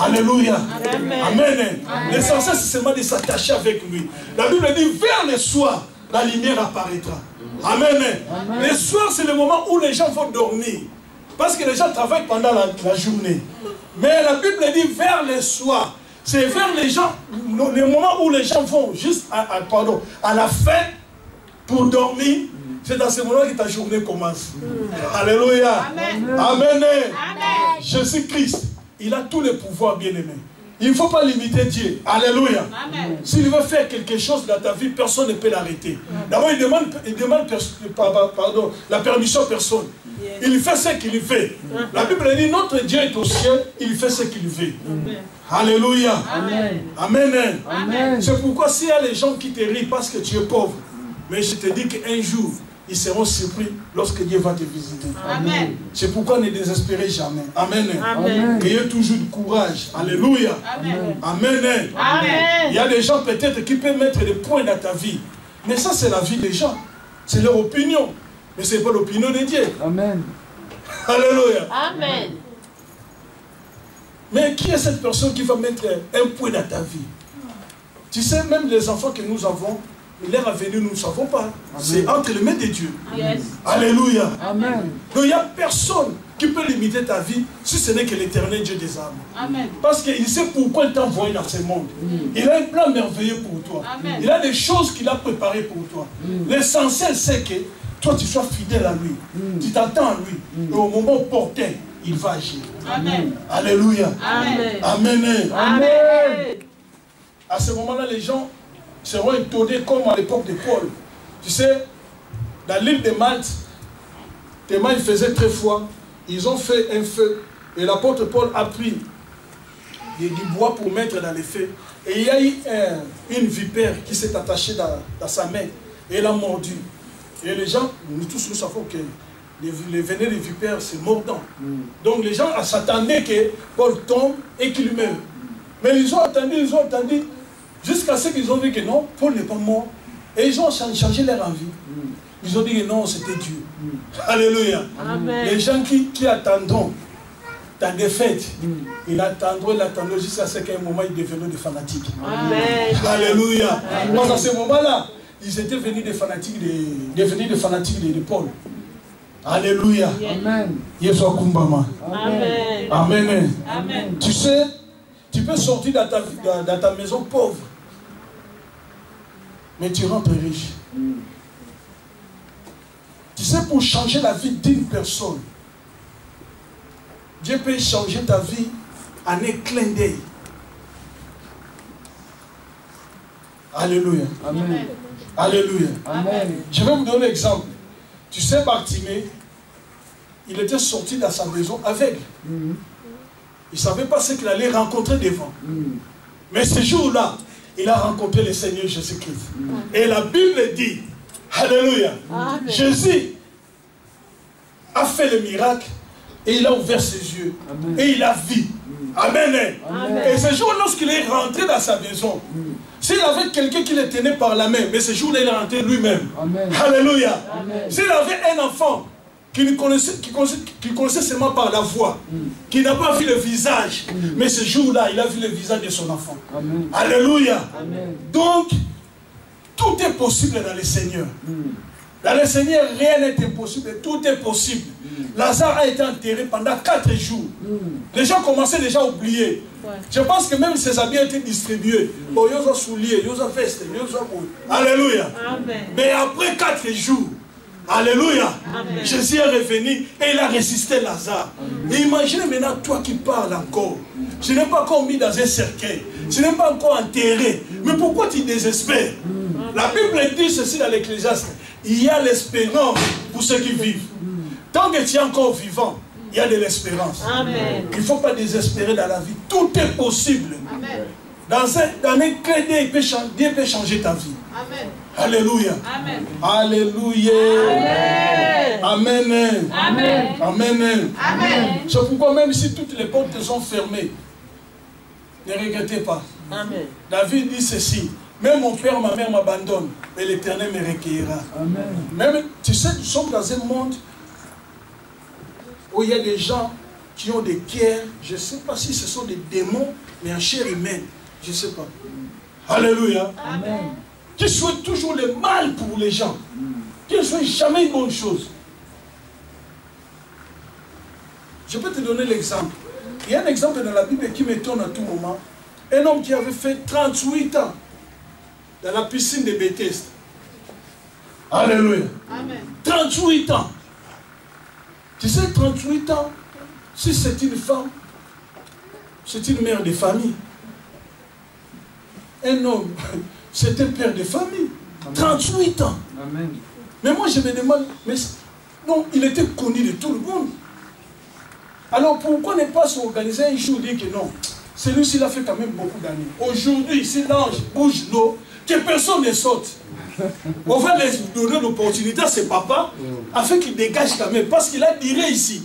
S3: Alléluia.
S5: Amen.
S3: Amen. L'essentiel, c'est seulement de s'attacher avec lui. La Bible dit, vers le soir, la lumière apparaîtra. Amen.
S2: Amen.
S3: Le soir, c'est le moment où les gens vont dormir. Parce que les gens travaillent pendant la journée. Mais la Bible dit, vers le soir, c'est vers les gens, le moment où les gens vont juste à la fin pour dormir. C'est dans ce moment que ta journée commence. Alléluia.
S5: Amen.
S3: Amen.
S5: Amen.
S3: Jésus-Christ, il a tous les pouvoirs, bien-aimés. Il ne faut pas limiter Dieu. Alléluia.
S5: Amen.
S3: S'il veut faire quelque chose dans ta vie, personne ne peut l'arrêter. D'abord, il demande la permission à personne. Il fait ce qu'il fait. La Bible dit, notre Dieu est au ciel, il fait ce qu'il veut. Alléluia.
S5: Amen.
S3: Amen.
S2: Amen.
S3: C'est pourquoi s'il y a les gens qui te rient parce que tu es pauvre, mais je te dis qu'un jour, ils seront surpris lorsque Dieu va te visiter.
S5: Amen.
S3: C'est pourquoi ne désespérez jamais. Amen.
S5: Amen.
S3: Ayez toujours du courage. Alléluia.
S5: Amen.
S3: Amen.
S5: Amen.
S3: Il y a des gens peut-être qui peuvent mettre des points dans ta vie. Mais ça, c'est la vie des gens. C'est leur opinion. Mais ce n'est pas l'opinion de Dieu.
S2: Amen.
S3: Alléluia.
S5: Amen.
S3: Mais qui est cette personne qui va mettre un point dans ta vie? Tu sais, même les enfants que nous avons, leur avenir, nous ne savons pas. C'est entre les mains de Dieu.
S5: Yes.
S3: Alléluia.
S2: Amen.
S3: Donc il n'y a personne qui peut limiter ta vie si ce n'est que l'éternel Dieu des âmes.
S5: Amen.
S3: Parce qu'il sait pourquoi il t'a envoyé dans ce monde. Il a un plan merveilleux pour toi.
S5: Amen.
S3: Il a des choses qu'il a préparées pour toi. L'essentiel, c'est que toi, tu sois fidèle à lui. Tu t'attends à lui. Et au moment opportun, il va agir.
S5: Amen.
S3: Alléluia.
S5: Amen.
S3: Amen.
S5: Amen.
S3: À ce moment-là, les gens seront étonnés comme à l'époque de Paul. Tu sais, dans l'île de Malte, tellement il faisait très froid, ils ont fait un feu. Et l'apôtre Paul a pris du bois pour mettre dans le feu. Et il y a eu une vipère qui s'est attachée dans sa main. Et elle a mordu. Et les gens, nous tous nous savons que les venin des vipères, c'est mordant. Donc les gens s'attendaient que Paul tombe et qu'il meure. Mais ils ont attendu, jusqu'à ce qu'ils ont vu que non, Paul n'est pas mort. Et ils ont changé leur envie. Ils ont dit que non, c'était Dieu. Alléluia.
S5: Amen.
S3: Les gens qui attendront ta défaite, ils attendront jusqu'à ce qu'à un moment, ils deviennent des fanatiques.
S5: Amen.
S3: Alléluia. Parce à ce moment-là, ils étaient venus des fanatiques de Paul. Alléluia.
S2: Amen.
S3: Yesu akumbama.
S5: Amen.
S3: Amen.
S5: Amen.
S3: Tu sais, tu peux sortir dans ta maison pauvre, mais tu rentres riche. Tu sais, pour changer la vie d'une personne, Dieu peut changer ta vie en un clin d'œil. Alléluia.
S2: Amen.
S3: Alléluia.
S2: Amen.
S3: Je vais vous donner un exemple. Tu sais, Bartimée, il était sorti dans sa maison aveugle. Il ne savait pas ce qu'il allait rencontrer devant. Mais ce jour-là, il a rencontré le Seigneur Jésus-Christ. Et la Bible dit, Alléluia,
S5: Amen.
S3: Jésus a fait le miracle et il a ouvert ses yeux.
S2: Amen.
S3: Et il a vu. Amen.
S5: Amen.
S3: Et ce jour, lorsqu'il est rentré dans sa maison, s'il avait quelqu'un qui le tenait par la main, mais ce jour-là, il est rentré lui-même.
S2: Amen.
S3: Alléluia.
S2: Amen.
S3: S'il avait un enfant qui connaissait seulement par la voix, qui n'a pas vu le visage, mais ce jour-là, il a vu le visage de son enfant.
S2: Amen.
S3: Alléluia.
S2: Amen.
S3: Donc, tout est possible dans le Seigneur. Dans le Seigneur, rien n'est impossible, tout est possible. Lazare a été enterré pendant 4 jours. Les gens commençaient déjà à oublier.
S5: Ouais.
S3: Je pense que même ses habits ont été distribués. Oh, ils ont souliers, ils ont veste, ils ont... Alléluia.
S5: Amen.
S3: Mais après 4 jours, Alléluia.
S5: Amen.
S3: Jésus est revenu et il a résisté Lazare. Et imaginez maintenant toi qui parles encore. Je n'ai pas encore mis dans un cercueil. Je n'ai pas encore enterré. Mais pourquoi tu désespères? La Bible dit ceci dans l'Ecclésiaste. Il y a l'espérance pour ceux qui vivent. Tant que tu es encore vivant, il y a de l'espérance. Il ne faut pas désespérer dans la vie. Tout est possible.
S5: Amen.
S3: Dans un clé d'œil, Dieu peut changer ta vie.
S5: Amen.
S3: Alléluia.
S5: Amen.
S3: Alléluia. Amen.
S5: Amen.
S3: Amen.
S5: Amen.
S3: C'est pourquoi même si toutes les portes sont fermées, ne regrettez pas.
S5: Amen.
S3: David dit ceci. Même mon père, ma mère m'abandonnent, mais l'Éternel me recueillera. Même, tu sais, nous sommes dans un monde où il y a des gens qui ont des guerres. Je ne sais pas si ce sont des démons, mais en chair humaine. Je ne sais pas. Alléluia.
S5: Amen.
S3: Qui souhaitent toujours le mal pour les gens. Qui ne souhaitent jamais une bonne chose. Je peux te donner l'exemple. Il y a un exemple dans la Bible qui m'étonne à tout moment. Un homme qui avait fait 38 ans dans la piscine de Bethesda. Alléluia.
S5: Amen.
S3: 38 ans. Tu sais, 38 ans, si c'est une femme, c'est une mère de famille. Un homme, c'est un père de famille. 38 ans.
S6: Amen.
S3: Mais moi, je me demande, mais non, il était connu de tout le monde. Alors, pourquoi ne pas s'organiser un jour et dire que non, celui-ci l'a fait quand même beaucoup d'années. Aujourd'hui, si l'ange bouge l'eau, que personne ne saute. On va lui donner l'opportunité à ses papas afin qu'il dégage quand même, parce qu'il a diré ici.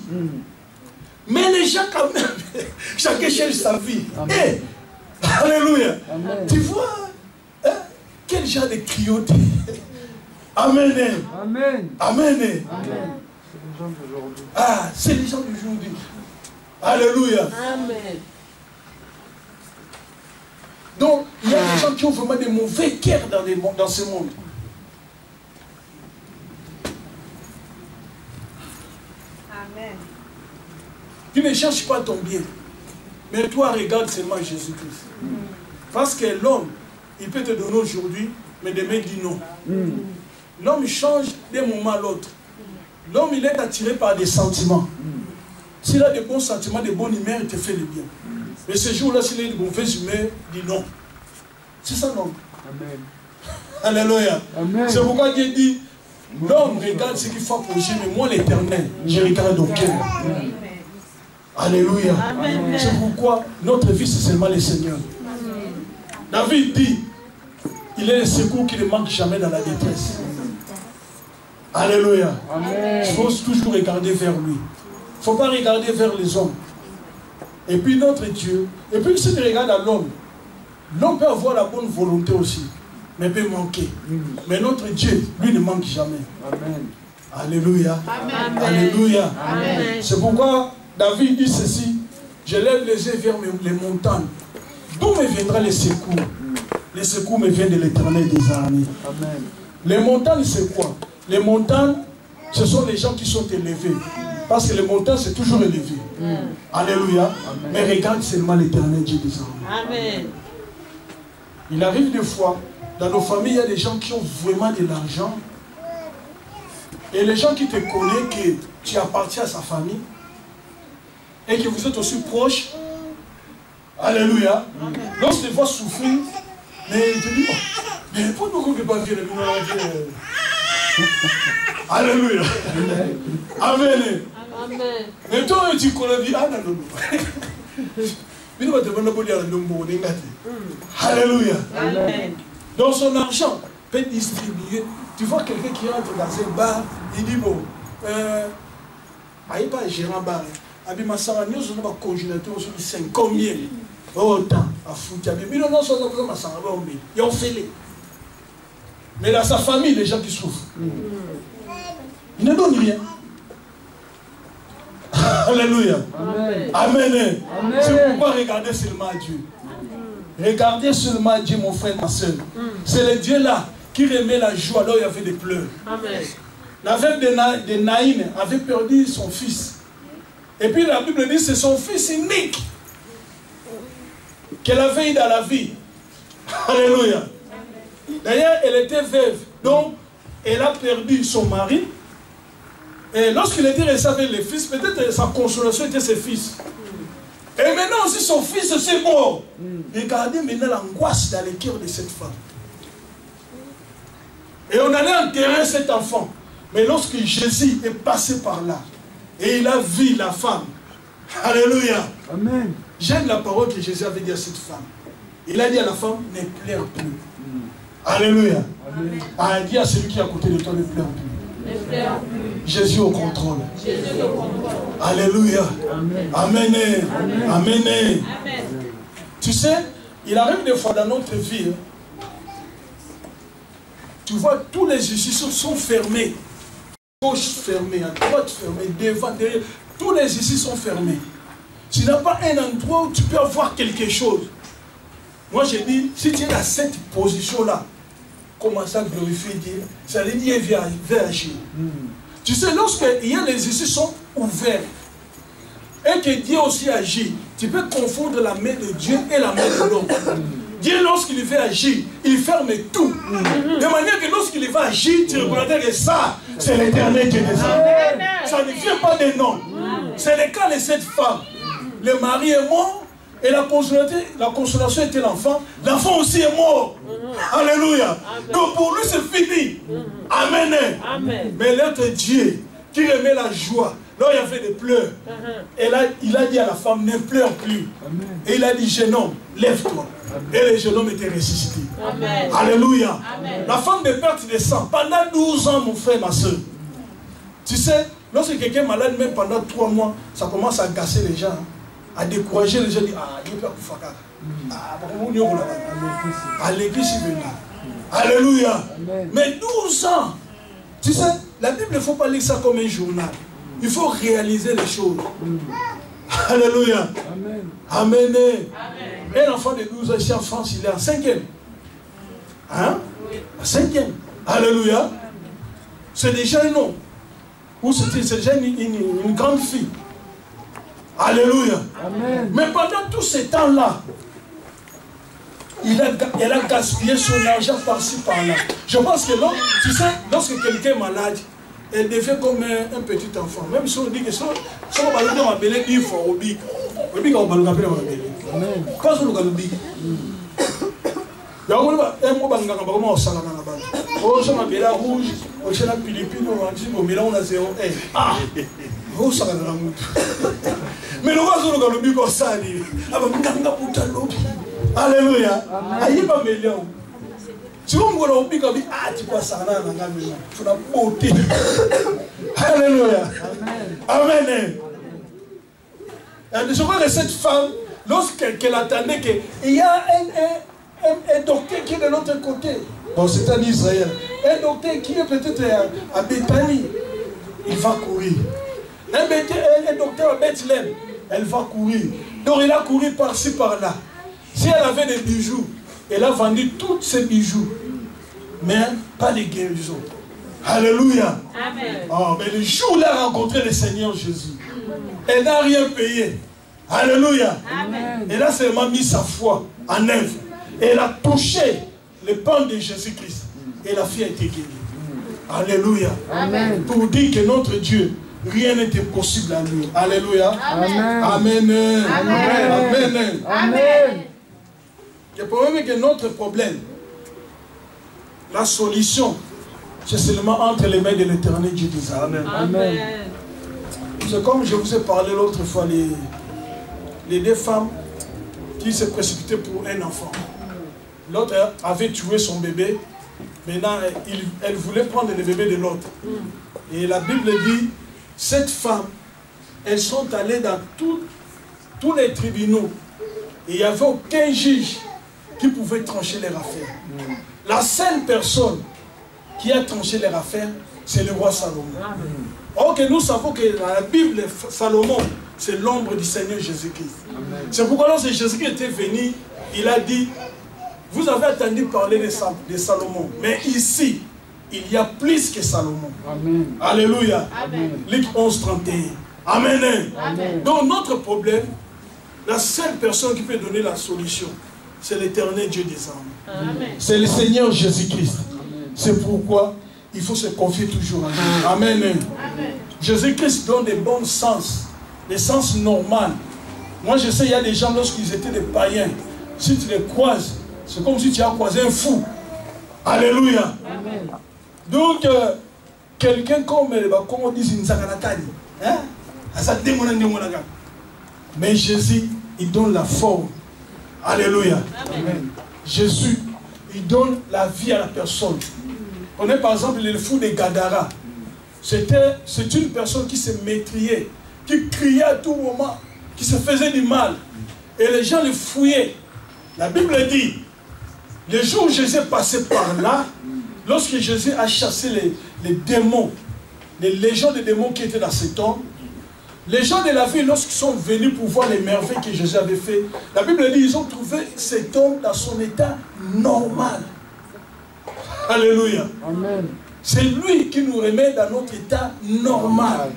S3: Mais les gens quand même, chacun cherche sa vie. Hey, alléluia. Amen. Tu vois, hein, quel genre de cruauté. Amen.
S6: Amen.
S3: Amen.
S6: Amen. C'est les gens d'aujourd'hui.
S3: Ah, c'est les gens d'aujourd'hui. Alléluia.
S5: Amen.
S3: Donc, il y a des gens qui ont vraiment des mauvais cœurs dans ce monde.
S5: Amen.
S3: Tu ne cherches pas ton bien. Mais toi, regarde seulement Jésus-Christ. Parce que l'homme, il peut te donner aujourd'hui, mais demain, il dit non. L'homme change d'un moment à l'autre. L'homme, il est attiré par des sentiments. S'il a des bons sentiments, des bonnes humeurs, il te fait le bien. Mais ce jour-là, s'il a de mauvaises humeurs, il dit non. C'est ça l'homme.
S6: Amen.
S3: Alléluia.
S6: Amen.
S3: C'est pourquoi Dieu dit, l'homme regarde ce qu'il faut approcher, mais moi l'Éternel, je regarde au cœur. Alléluia.
S5: Amen.
S3: C'est pourquoi notre vie, c'est seulement le Seigneur. David dit, il est le secours qui ne manque jamais dans la détresse. Alléluia.
S6: Amen.
S3: Il faut toujours regarder vers lui. Il ne faut pas regarder vers les hommes. Et puis notre Dieu, et puis si tu regardes à l'homme, l'homme peut avoir la bonne volonté aussi, mais peut manquer. Mais notre Dieu, lui, ne manque jamais.
S6: Amen.
S3: Alléluia.
S5: Amen.
S3: Alléluia.
S5: Amen.
S3: C'est pourquoi David dit ceci, je lève les yeux vers les montagnes. D'où me viendra le secours? Le secours me vient de l'Éternel des armées.
S6: Amen.
S3: Les montagnes, c'est quoi? Les montagnes, ce sont les gens qui sont élevés. Parce que les montagnes, c'est toujours élevé. Alléluia.
S6: Amen.
S3: Mais regarde seulement l'Éternel Dieu des armées.
S5: Amen.
S3: Il arrive des fois, dans nos familles, il y a des gens qui ont vraiment de l'argent. Et les gens qui te connaissent, que tu appartiens à sa famille, et que vous êtes aussi proches, alléluia. Lorsque tu vois souffrir, mais il te dit, oh, mais pourquoi vous ne pouvez pas dire alléluia. Amen.
S5: Amen.
S3: Mais toi, tu connais, dis, ah non, non. Alléluia.
S5: Amen.
S3: Donc son argent peut distribuer. Tu vois quelqu'un qui entre dans un bar, il dit bon, il n'est pas gérant bar. Il dit, nous avons un congélateur, c'est combien? Autant, à foutre. Il non, ils ont fait les. Mais dans sa famille, les gens qui souffrent, ils ne donnent rien. Alléluia.
S6: Amen.
S3: Amen.
S6: Amen.
S3: C'est pourquoi regarder seulement Dieu. Regardez seulement Dieu, mon frère, ma soeur. C'est le Dieu là qui remet la joie là où il y avait des pleurs.
S5: Amen.
S3: La veuve de Naïm avait perdu son fils. Et puis la Bible dit que c'est son fils unique qu'elle avait eu dans la vie. Alléluia. D'ailleurs, elle était veuve. Donc, elle a perdu son mari. Et lorsqu'il était resté avec les fils, peut-être sa consolation était ses fils. Et maintenant aussi son fils s'est mort. Regardez maintenant l'angoisse dans le cœur de cette femme. Et on allait enterrer cet enfant. Mais lorsque Jésus est passé par là, et il a vu la femme, alléluia.
S6: Amen.
S3: J'aime la parole que Jésus avait dit à cette femme. Il a dit à la femme, ne pleure plus. Alléluia.
S6: Amen.
S3: Ah, il dit à celui qui est à côté de toi, ne pleure plus. Jésus au contrôle. Alléluia. Amen. Amen. Amen. Amen. Tu sais, il arrive des fois dans notre vie, tu vois, tous les justices sont fermés. Gauche fermée, à droite fermée, devant, derrière. Tous les justices sont fermés. Tu n'as pas un endroit où tu peux avoir quelque chose. Moi, je dis, si tu es dans cette position-là, commence à glorifier Dieu, ça veut dire qu'il va agir. Tu sais, lorsqu'il y a les justices sont ouverts et que Dieu aussi agit, tu peux confondre la main de Dieu et la main de l'homme. Dieu, lorsqu'il veut agir, il ferme tout. De manière que lorsqu'il va agir, tu reconnais que ça, c'est l'éternel Dieu des hommes. Ça ne vient pas des noms. C'est le cas de cette femme. Le mari est mort et la consolation était l'enfant. L'enfant aussi est mort. Alléluia. Donc pour lui, c'est fini. Amen. Mais l'autre Dieu qui remet la joie. Là, il y avait des pleurs. Et là, il a dit à la femme, ne pleure plus. Amen. Et il a dit, jeune homme, lève-toi. Et le jeune homme était ressuscité. Amen. Alléluia. Amen. La femme de perte de sang, pendant 12 ans, mon frère, ma soeur. Tu sais, lorsque quelqu'un est malade, même pendant 3 mois, ça commence à gasser les gens, à décourager les gens. Ah, il peut pas à l'église, il est là. Alléluia. Amen. Mais 12 ans, tu sais, la Bible, il ne faut pas lire ça comme un journal. Il faut réaliser les choses. Alléluia. Amen. Amen. Un enfant de 12 ans ici en France, il est en 5e. Hein? En 5e. Alléluia. C'est déjà un homme. Ou c'est déjà une grande fille. Alléluia. Amen. Mais pendant tout ce temps-là, elle a gaspillé son argent par-ci, par-là. Je pense que tu sais, lorsque quelqu'un est malade, elle devient comme un petit enfant. Même si on dit que si on va lui appeler une fois au bic, on va lui appeler. Pas sur le bic. Il y a un mot qui est au salon. Oh, je m'appelle rouge, je suis la Philippine, on a 0. Ah! Oh, ça va dans la mouche. Mais le roi sur le bic, on s'allie. Alléluia. Aïe, pas meilleur. Si vous me voulez dire, ah, tu peux ça, il faut la beauté. Alléluia. Amen. Je crois que cette femme, lorsqu'elle attendait qu'il y a un docteur qui est de l'autre côté, bon, c'est en Israël, un docteur qui est peut-être à Bethanie, il va courir. Un docteur à Bethléem, elle va courir. Donc il a couru par-ci, par-là. Si elle avait des bijoux, elle a vendu tous ses bijoux. Mais pas de guérison. Alléluia. Amen. Oh, mais le jour où elle a rencontré le Seigneur Jésus, elle n'a rien payé. Alléluia. Amen. Elle a seulement mis sa foi en œuvre. Elle a touché le pain de Jésus-Christ. Et la fille a été guérie. Alléluia. Amen. Pour dire que notre Dieu, rien n'est impossible à lui. Alléluia. Amen. Amen. Amen. Amen. Amen. Le problème est que notre problème, la solution, c'est seulement entre les mains de l'Éternel Dieu des armées. Amen. C'est comme je vous ai parlé l'autre fois, les 2 femmes qui se précipitaient pour un enfant. L'autre avait tué son bébé. Maintenant, elle voulait prendre le bébé de l'autre. Et la Bible dit, cette femme, elles sont allées dans tous les tribunaux. Et il n'y avait aucun juge qui pouvait trancher leur affaire. La seule personne qui a tranché leur affaire, c'est le roi Salomon. Or que nous savons que dans la Bible, Salomon, c'est l'ombre du Seigneur Jésus-Christ. C'est pourquoi lorsque Jésus-Christ était venu, il a dit, vous avez entendu parler de Salomon, mais ici, il y a plus que Salomon. Amen. Alléluia. Luc 11, 31. Amen. Amen. Donc notre problème, la seule personne qui peut donner la solution, c'est l'Éternel Dieu des armées. C'est le Seigneur Jésus-Christ. C'est pourquoi il faut se confier toujours à lui. Amen. Amen. Jésus-Christ donne des bons sens, des sens normaux. Moi, je sais, il y a des gens, lorsqu'ils étaient des païens, si tu les croises, c'est comme si tu as croisé un fou. Alléluia. Amen. Donc, quelqu'un comme on dit, c'est une sakanakani. Hein? Mais Jésus, il donne la forme. Alléluia. Amen. Jésus, il donne la vie à la personne. Prenez par exemple le fou de Gadara. C'est une personne qui se métriait, qui criait à tout moment, qui se faisait du mal. Et les gens le fouillaient. La Bible dit, le jour où Jésus est passé par là, lorsque Jésus a chassé les démons, les légions de démons qui étaient dans cet homme, les gens de la ville, lorsqu'ils sont venus pour voir les merveilles que Jésus avait fait, la Bible dit, ils ont trouvé cet homme dans son état normal. Alléluia. Amen. C'est lui qui nous remet dans notre état normal.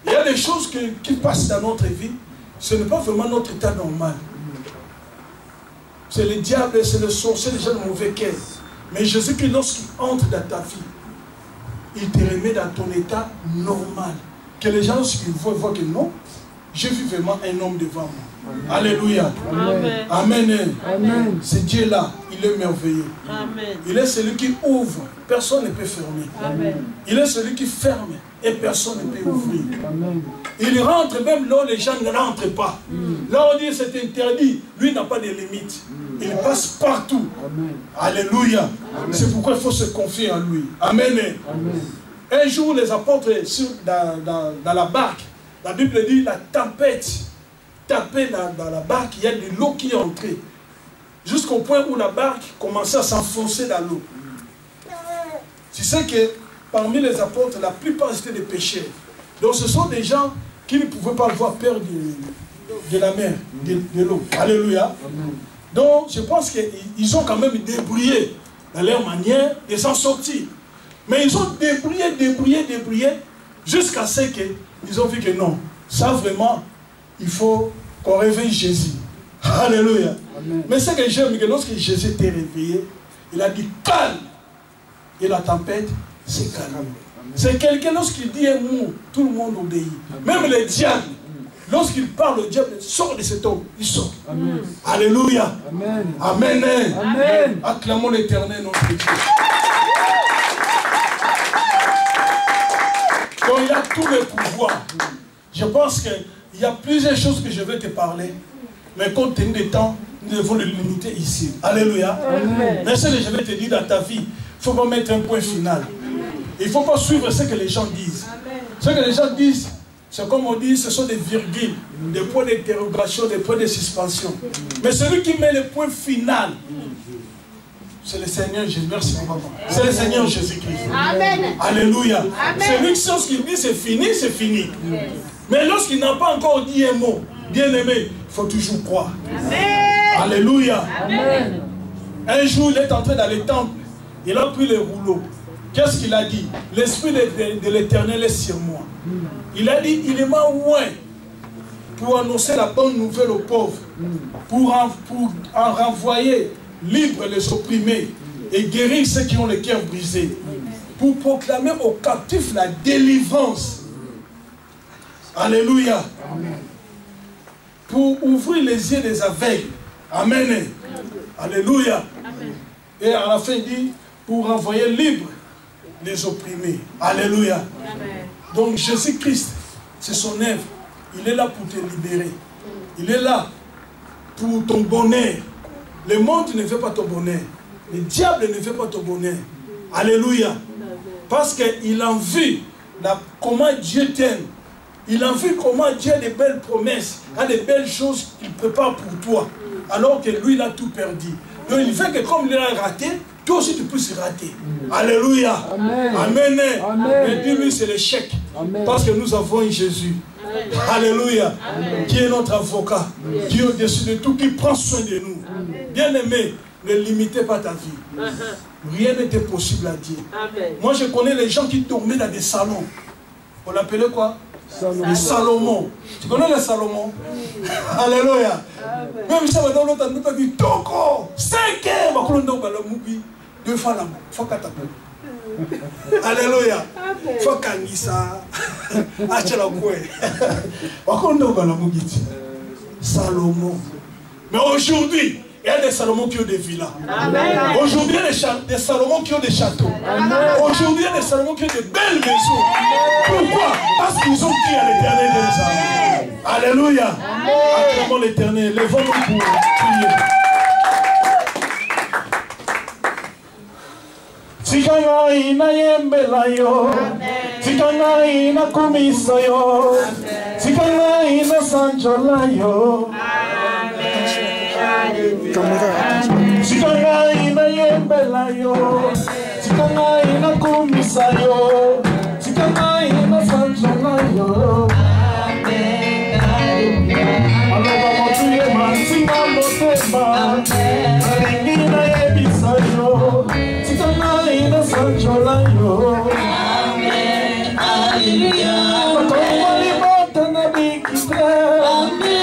S3: Il y a des choses qui passent dans notre vie, ce n'est pas vraiment notre état normal. C'est le diable, c'est le sorcier, les gens de mauvais cœur. Mais Jésus-Christ, lorsqu'il entre dans ta vie, il te remet dans ton état normal. Que les gens, lorsqu'ils voient que non, j'ai vu vraiment un homme devant moi. Amen. Alléluia. Amen. Amen. Amen. Ce Dieu-là, il est merveilleux. Amen. Il est celui qui ouvre, personne ne peut fermer. Amen. Il est celui qui ferme et personne ne peut ouvrir. Amen. Il rentre même là où les gens ne rentrent pas. Là où on dit c'est interdit, lui n'a pas de limite. Il passe partout. Amen. Alléluia. C'est pourquoi il faut se confier en lui. Amen. Amen. Un jour, les apôtres, dans la barque, la Bible dit la tempête tapait dans la barque, il y a de l'eau qui est entrée. Jusqu'au point où la barque commençait à s'enfoncer dans l'eau. Tu sais que parmi les apôtres, la plupart étaient des pécheurs. Donc ce sont des gens qui ne pouvaient pas avoir peur de la mer, de l'eau. Alléluia. Donc je pense qu'ils ont quand même débrouillé dans leur manière de s'en sortir. Mais ils ont débrouillé, jusqu'à ce qu'ils ont vu que non, ça vraiment, il faut qu'on réveille Jésus. Alléluia. Amen. Mais ce que j'aime, que lorsque Jésus était réveillé, il a dit calme. Et la tempête s'est calmée. C'est quelqu'un, lorsqu'il dit un mot, tout le monde obéit. Amen. Même les diables, lorsqu'il parle, le diable sort de cet homme, il sort. Amen. Alléluia. Amen. Amen. Amen. Acclamons l'Éternel, notre Dieu. Donc il a tous les pouvoirs. Je pense qu'il y a plusieurs choses que je vais te parler. Mais compte tenu du temps, nous devons le limiter ici. Alléluia. Amen. Mais ce que je vais te dire dans ta vie, il ne faut pas mettre un point final. Il ne faut pas suivre ce que les gens disent. Amen. Ce que les gens disent, c'est comme on dit, ce sont des virgules, des points d'interrogation, des points de suspension. Mais celui qui met le point final, c'est le Seigneur Jésus. Merci, papa. C'est le Seigneur Jésus-Christ. Amen. Alléluia. C'est lui qui sait ce qu'il dit, c'est fini, c'est fini. Yes. Mais lorsqu'il n'a pas encore dit un mot, bien aimé, il faut toujours croire. Amen. Alléluia. Amen. Un jour, il est entré dans le temple. Il a pris les rouleaux. Qu'est-ce qu'il a dit? L'Esprit de l'Éternel est sur moi. Il a dit, il m'a oint pour annoncer la bonne nouvelle aux pauvres, pour en renvoyer libre les opprimés et guérir ceux qui ont le cœur brisé, pour proclamer aux captifs la délivrance. Alléluia. Amen. Pour ouvrir les yeux des aveugles. Amen. Amen. Alléluia. Amen. Et à la fin, il dit, pour renvoyer libre les opprimés. Alléluia. Amen. Donc Jésus-Christ, c'est son œuvre. Il est là pour te libérer. Il est là pour ton bonheur. Le monde ne veut pas ton bonheur. Le diable ne veut pas ton bonheur. Alléluia. Parce qu'il a vu comment Dieu t'aime. Il a vu comment Dieu a des belles promesses, a des belles choses qu'il prépare pour toi. Alors que lui, il a tout perdu. Donc il fait que comme il a raté, toi aussi tu puisses rater. Alléluia. Amen. Amen. Amen. Mais dis-lui, c'est l'échec. Parce que nous avons un Jésus. Amen. Alléluia. Amen. Qui est notre avocat. Amen. Qui est au-dessus de tout, qui prend soin de nous. Bien-aimé, ne limitez pas ta vie. Rien n'était possible à dire. Amen. Moi, je connais les gens qui dormaient dans des salons. On l'appelait quoi? Les Salomon. Tu connais les Salomon? Alléluia. Même si on a l'autre dit Toko, 5 heures, 2 fois là, fois 4 ans.
S2: Alléluia. Faut kangisa. Achala kwe. Wakondo balamugiti. Salomon. Mais aujourd'hui, il y a des Salomons qui ont des villas. Aujourd'hui, il y a des Salomons qui ont des châteaux. Aujourd'hui, il y a des Salomons qui ont de belles maisons. Pourquoi? Parce qu'ils ont crié à l'Éternel des armées. Alléluia. Acclamons l'Éternel. Levons-nous pour prier.
S3: Tikanga ina yembela yo, tikanga ina kumisa yo, tikanga ina sanjola yo. Tikanga ina yembela yo, tikanga ina kumisa yo, tikanga ina sanjola yo. Aloba motuye mansinga motema, alingina yebisa yo. Tikanga sanjola yo. Amen. Hallelujah. Amen.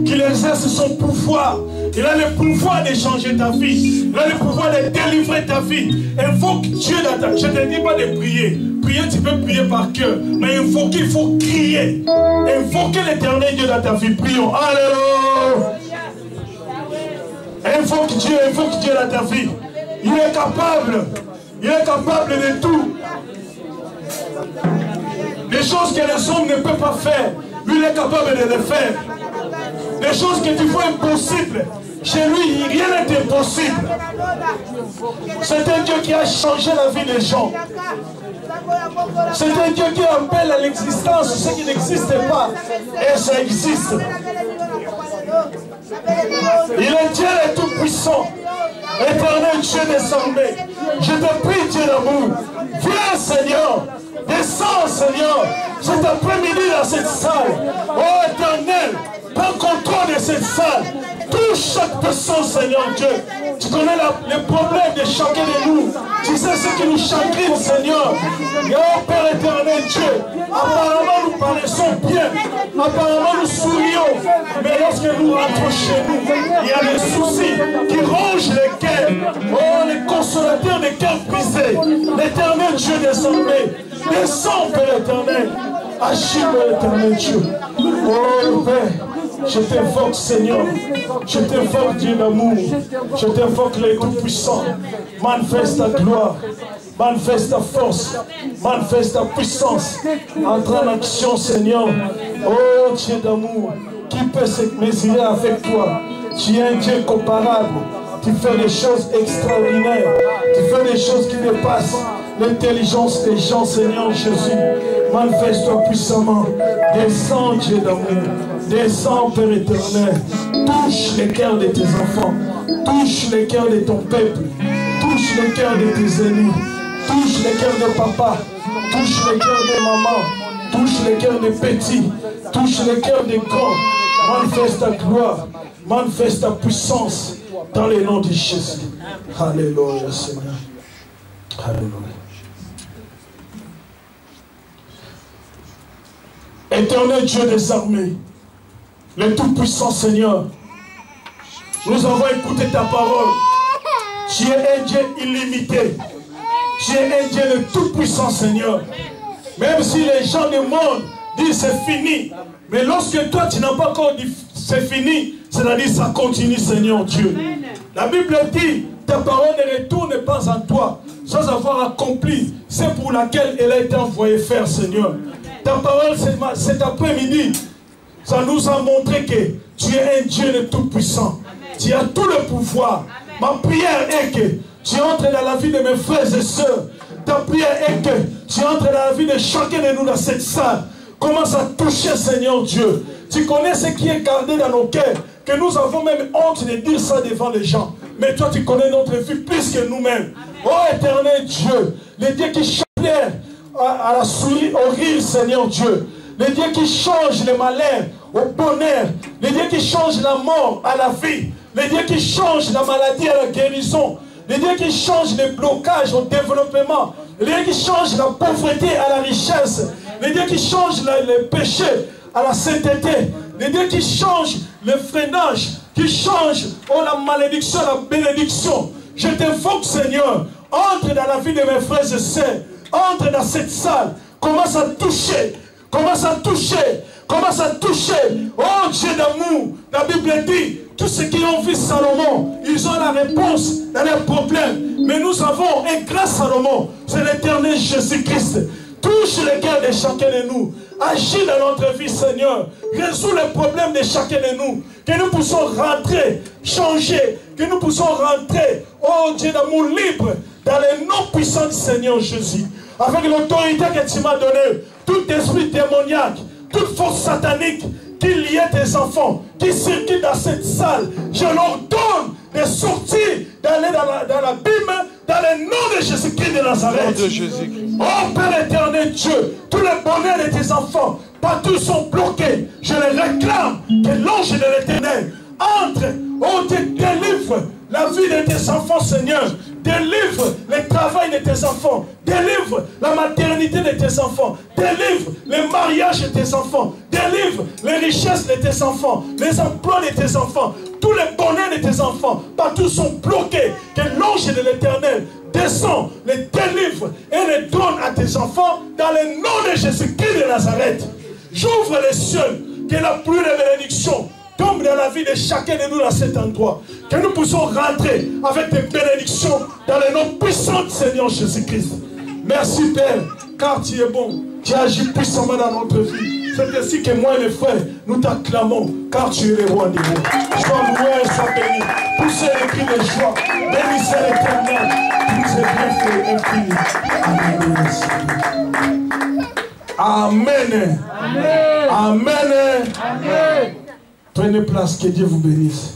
S3: qu'il exerce son pouvoir. Il a le pouvoir de changer ta vie. Il a le pouvoir de délivrer ta vie. Invoque Dieu dans ta vie. Je ne te dis pas de prier. Prier, tu peux prier par cœur. Mais invoquer, il faut crier. Invoquer l'éternel Dieu dans ta vie. Prions. Alléluia. Invoque Dieu dans ta vie. Il est capable. Il est capable de tout. Des choses que les hommes ne peuvent pas faire, lui il est capable de les faire. Des choses que tu vois impossibles, chez lui rien n'est impossible. C'est un Dieu qui a changé la vie des gens. C'est un Dieu qui appelle à l'existence ce qui n'existe pas. Et ça existe. Il est Dieu le Tout-Puissant. Éternel Dieu des armées. Je te prie, Dieu d'amour. Viens, Seigneur. Descends, Seigneur. Cet après-midi dans cette salle. Oh, Éternel, prends contrôle de cette salle. Touche chaque personne, Seigneur Dieu. Tu connais les problèmes de chacun de nous. Tu sais ce qui nous chagrine, Seigneur. Oh Père éternel Dieu, apparemment nous paraissons bien. Apparemment nous sourions. Mais lorsque nous rentrons chez nous, il y a des soucis qui rongent les cœurs. Oh, les consolateurs des cœurs brisés. L'éternel Dieu des armées. Descends, Père éternel. Agis, Père éternel Dieu. Oh Père. Je t'invoque, Seigneur. Je t'invoque, Dieu d'amour. Je t'invoque, le Tout-Puissant. Manifeste ta gloire. Manifeste ta force. Manifeste ta puissance. Entre en action, Seigneur. Oh, Dieu d'amour. Qui peut se mesurer avec toi? Tu es un Dieu comparable. Tu fais des choses extraordinaires. Tu fais des choses qui dépassent l'intelligence des gens, Seigneur Jésus. Manifeste-toi puissamment. Descends, Dieu d'amour. Descends, Père éternel. Touche les cœurs de tes enfants. Touche les cœurs de ton peuple. Touche les cœurs de tes ennemis. Touche les cœurs de papa. Touche les cœurs de maman. Touche les cœurs des petits. Touche les cœurs des grands. Manifeste ta gloire. Manifeste ta puissance. Dans le nom de Jésus. Alléluia, Seigneur. Alléluia. Éternel Dieu des armées, le Tout-Puissant Seigneur, nous avons écouté ta parole. Tu es un Dieu illimité. Tu es un Dieu le Tout-Puissant Seigneur. Même si les gens du monde disent c'est fini, mais lorsque toi tu n'as pas encore dit c'est fini, c'est-à-dire ça continue, Seigneur Dieu. La Bible dit, ta parole ne retourne pas en toi sans avoir accompli ce pour laquelle elle a été envoyée faire, Seigneur. Ta parole cet après-midi, ça nous a montré que tu es un Dieu de Tout-Puissant. Tu as tout le pouvoir. Ma prière est que tu entres dans la vie de mes frères et sœurs. Ta prière est que tu entres dans la vie de chacun de nous dans cette salle. Commence à toucher, Seigneur Dieu. Tu connais ce qui est gardé dans nos cœurs, que nous avons même honte de dire ça devant les gens. Mais toi, tu connais notre vie plus que nous-mêmes. Oh éternel Dieu, le Dieu qui change à la souris, au rire, Seigneur Dieu. Le Dieu qui change le malheur au bonheur. Le Dieu qui change la mort à la vie. Le Dieu qui change la maladie à la guérison. Le Dieu qui change les blocages au développement. Le Dieu qui change la pauvreté à la richesse. Le Dieu qui change le péché à la sainteté. Le Dieu qui change le freinage, qui change la malédiction à la bénédiction. Je t'invoque, Seigneur, entre dans la vie de mes frères et sœurs, entre dans cette salle, commence à toucher, commence à toucher, commence à toucher. Oh Dieu d'amour, la Bible dit, tous ceux qui ont vu Salomon, ils ont la réponse dans leurs problèmes. Mais nous avons un grand Salomon, c'est l'éternel Jésus-Christ. Touche le cœur de chacun de nous. Agis dans notre vie, Seigneur. Résous les problèmes de chacun de nous. Que nous puissions rentrer, changer. Que nous puissions rentrer, oh Dieu d'amour, libre dans le nom puissant du Seigneur Jésus. Avec l'autorité que tu m'as donnée, tout esprit démoniaque, toute force satanique qui liait tes enfants, qui circulent dans cette salle, je leur donne de sortir, d'aller dans l'abîme, dans le nom de Jésus-Christ de Nazareth. Oh Père éternel Dieu, tous les bonheurs de tes enfants, partout sont bloqués. Je les réclame que l'ange de l'éternel entre, oh Dieu, délivre la vie de tes enfants, Seigneur. Délivre le travail de tes enfants. Délivre la maternité de tes enfants. Délivre le mariage de tes enfants. Délivre les richesses de tes enfants. Les emplois de tes enfants. Tous les bonheurs de tes enfants. Partout sont bloqués. Que l'ange de l'éternel descend, les délivre et les donne à tes enfants dans le nom de Jésus-Christ de Nazareth. J'ouvre les cieux. Que la pluie de bénédiction tombe dans la vie de chacun de nous dans cet endroit. Que nous puissions rentrer avec des bénédictions Dans le nom puissant du Seigneur Jésus-Christ. Merci Père, car tu es bon. Tu agis puissamment dans notre vie. C'est ainsi que moi et mes frères, nous t'acclamons, car tu es le roi des rois. Sois loué, sois béni. Poussez les cris de joie. Bénissez l'Éternel. Tous ses bienfaits infinis. Amen. Amen. Amen. Amen. Prenez place, que Dieu vous bénisse.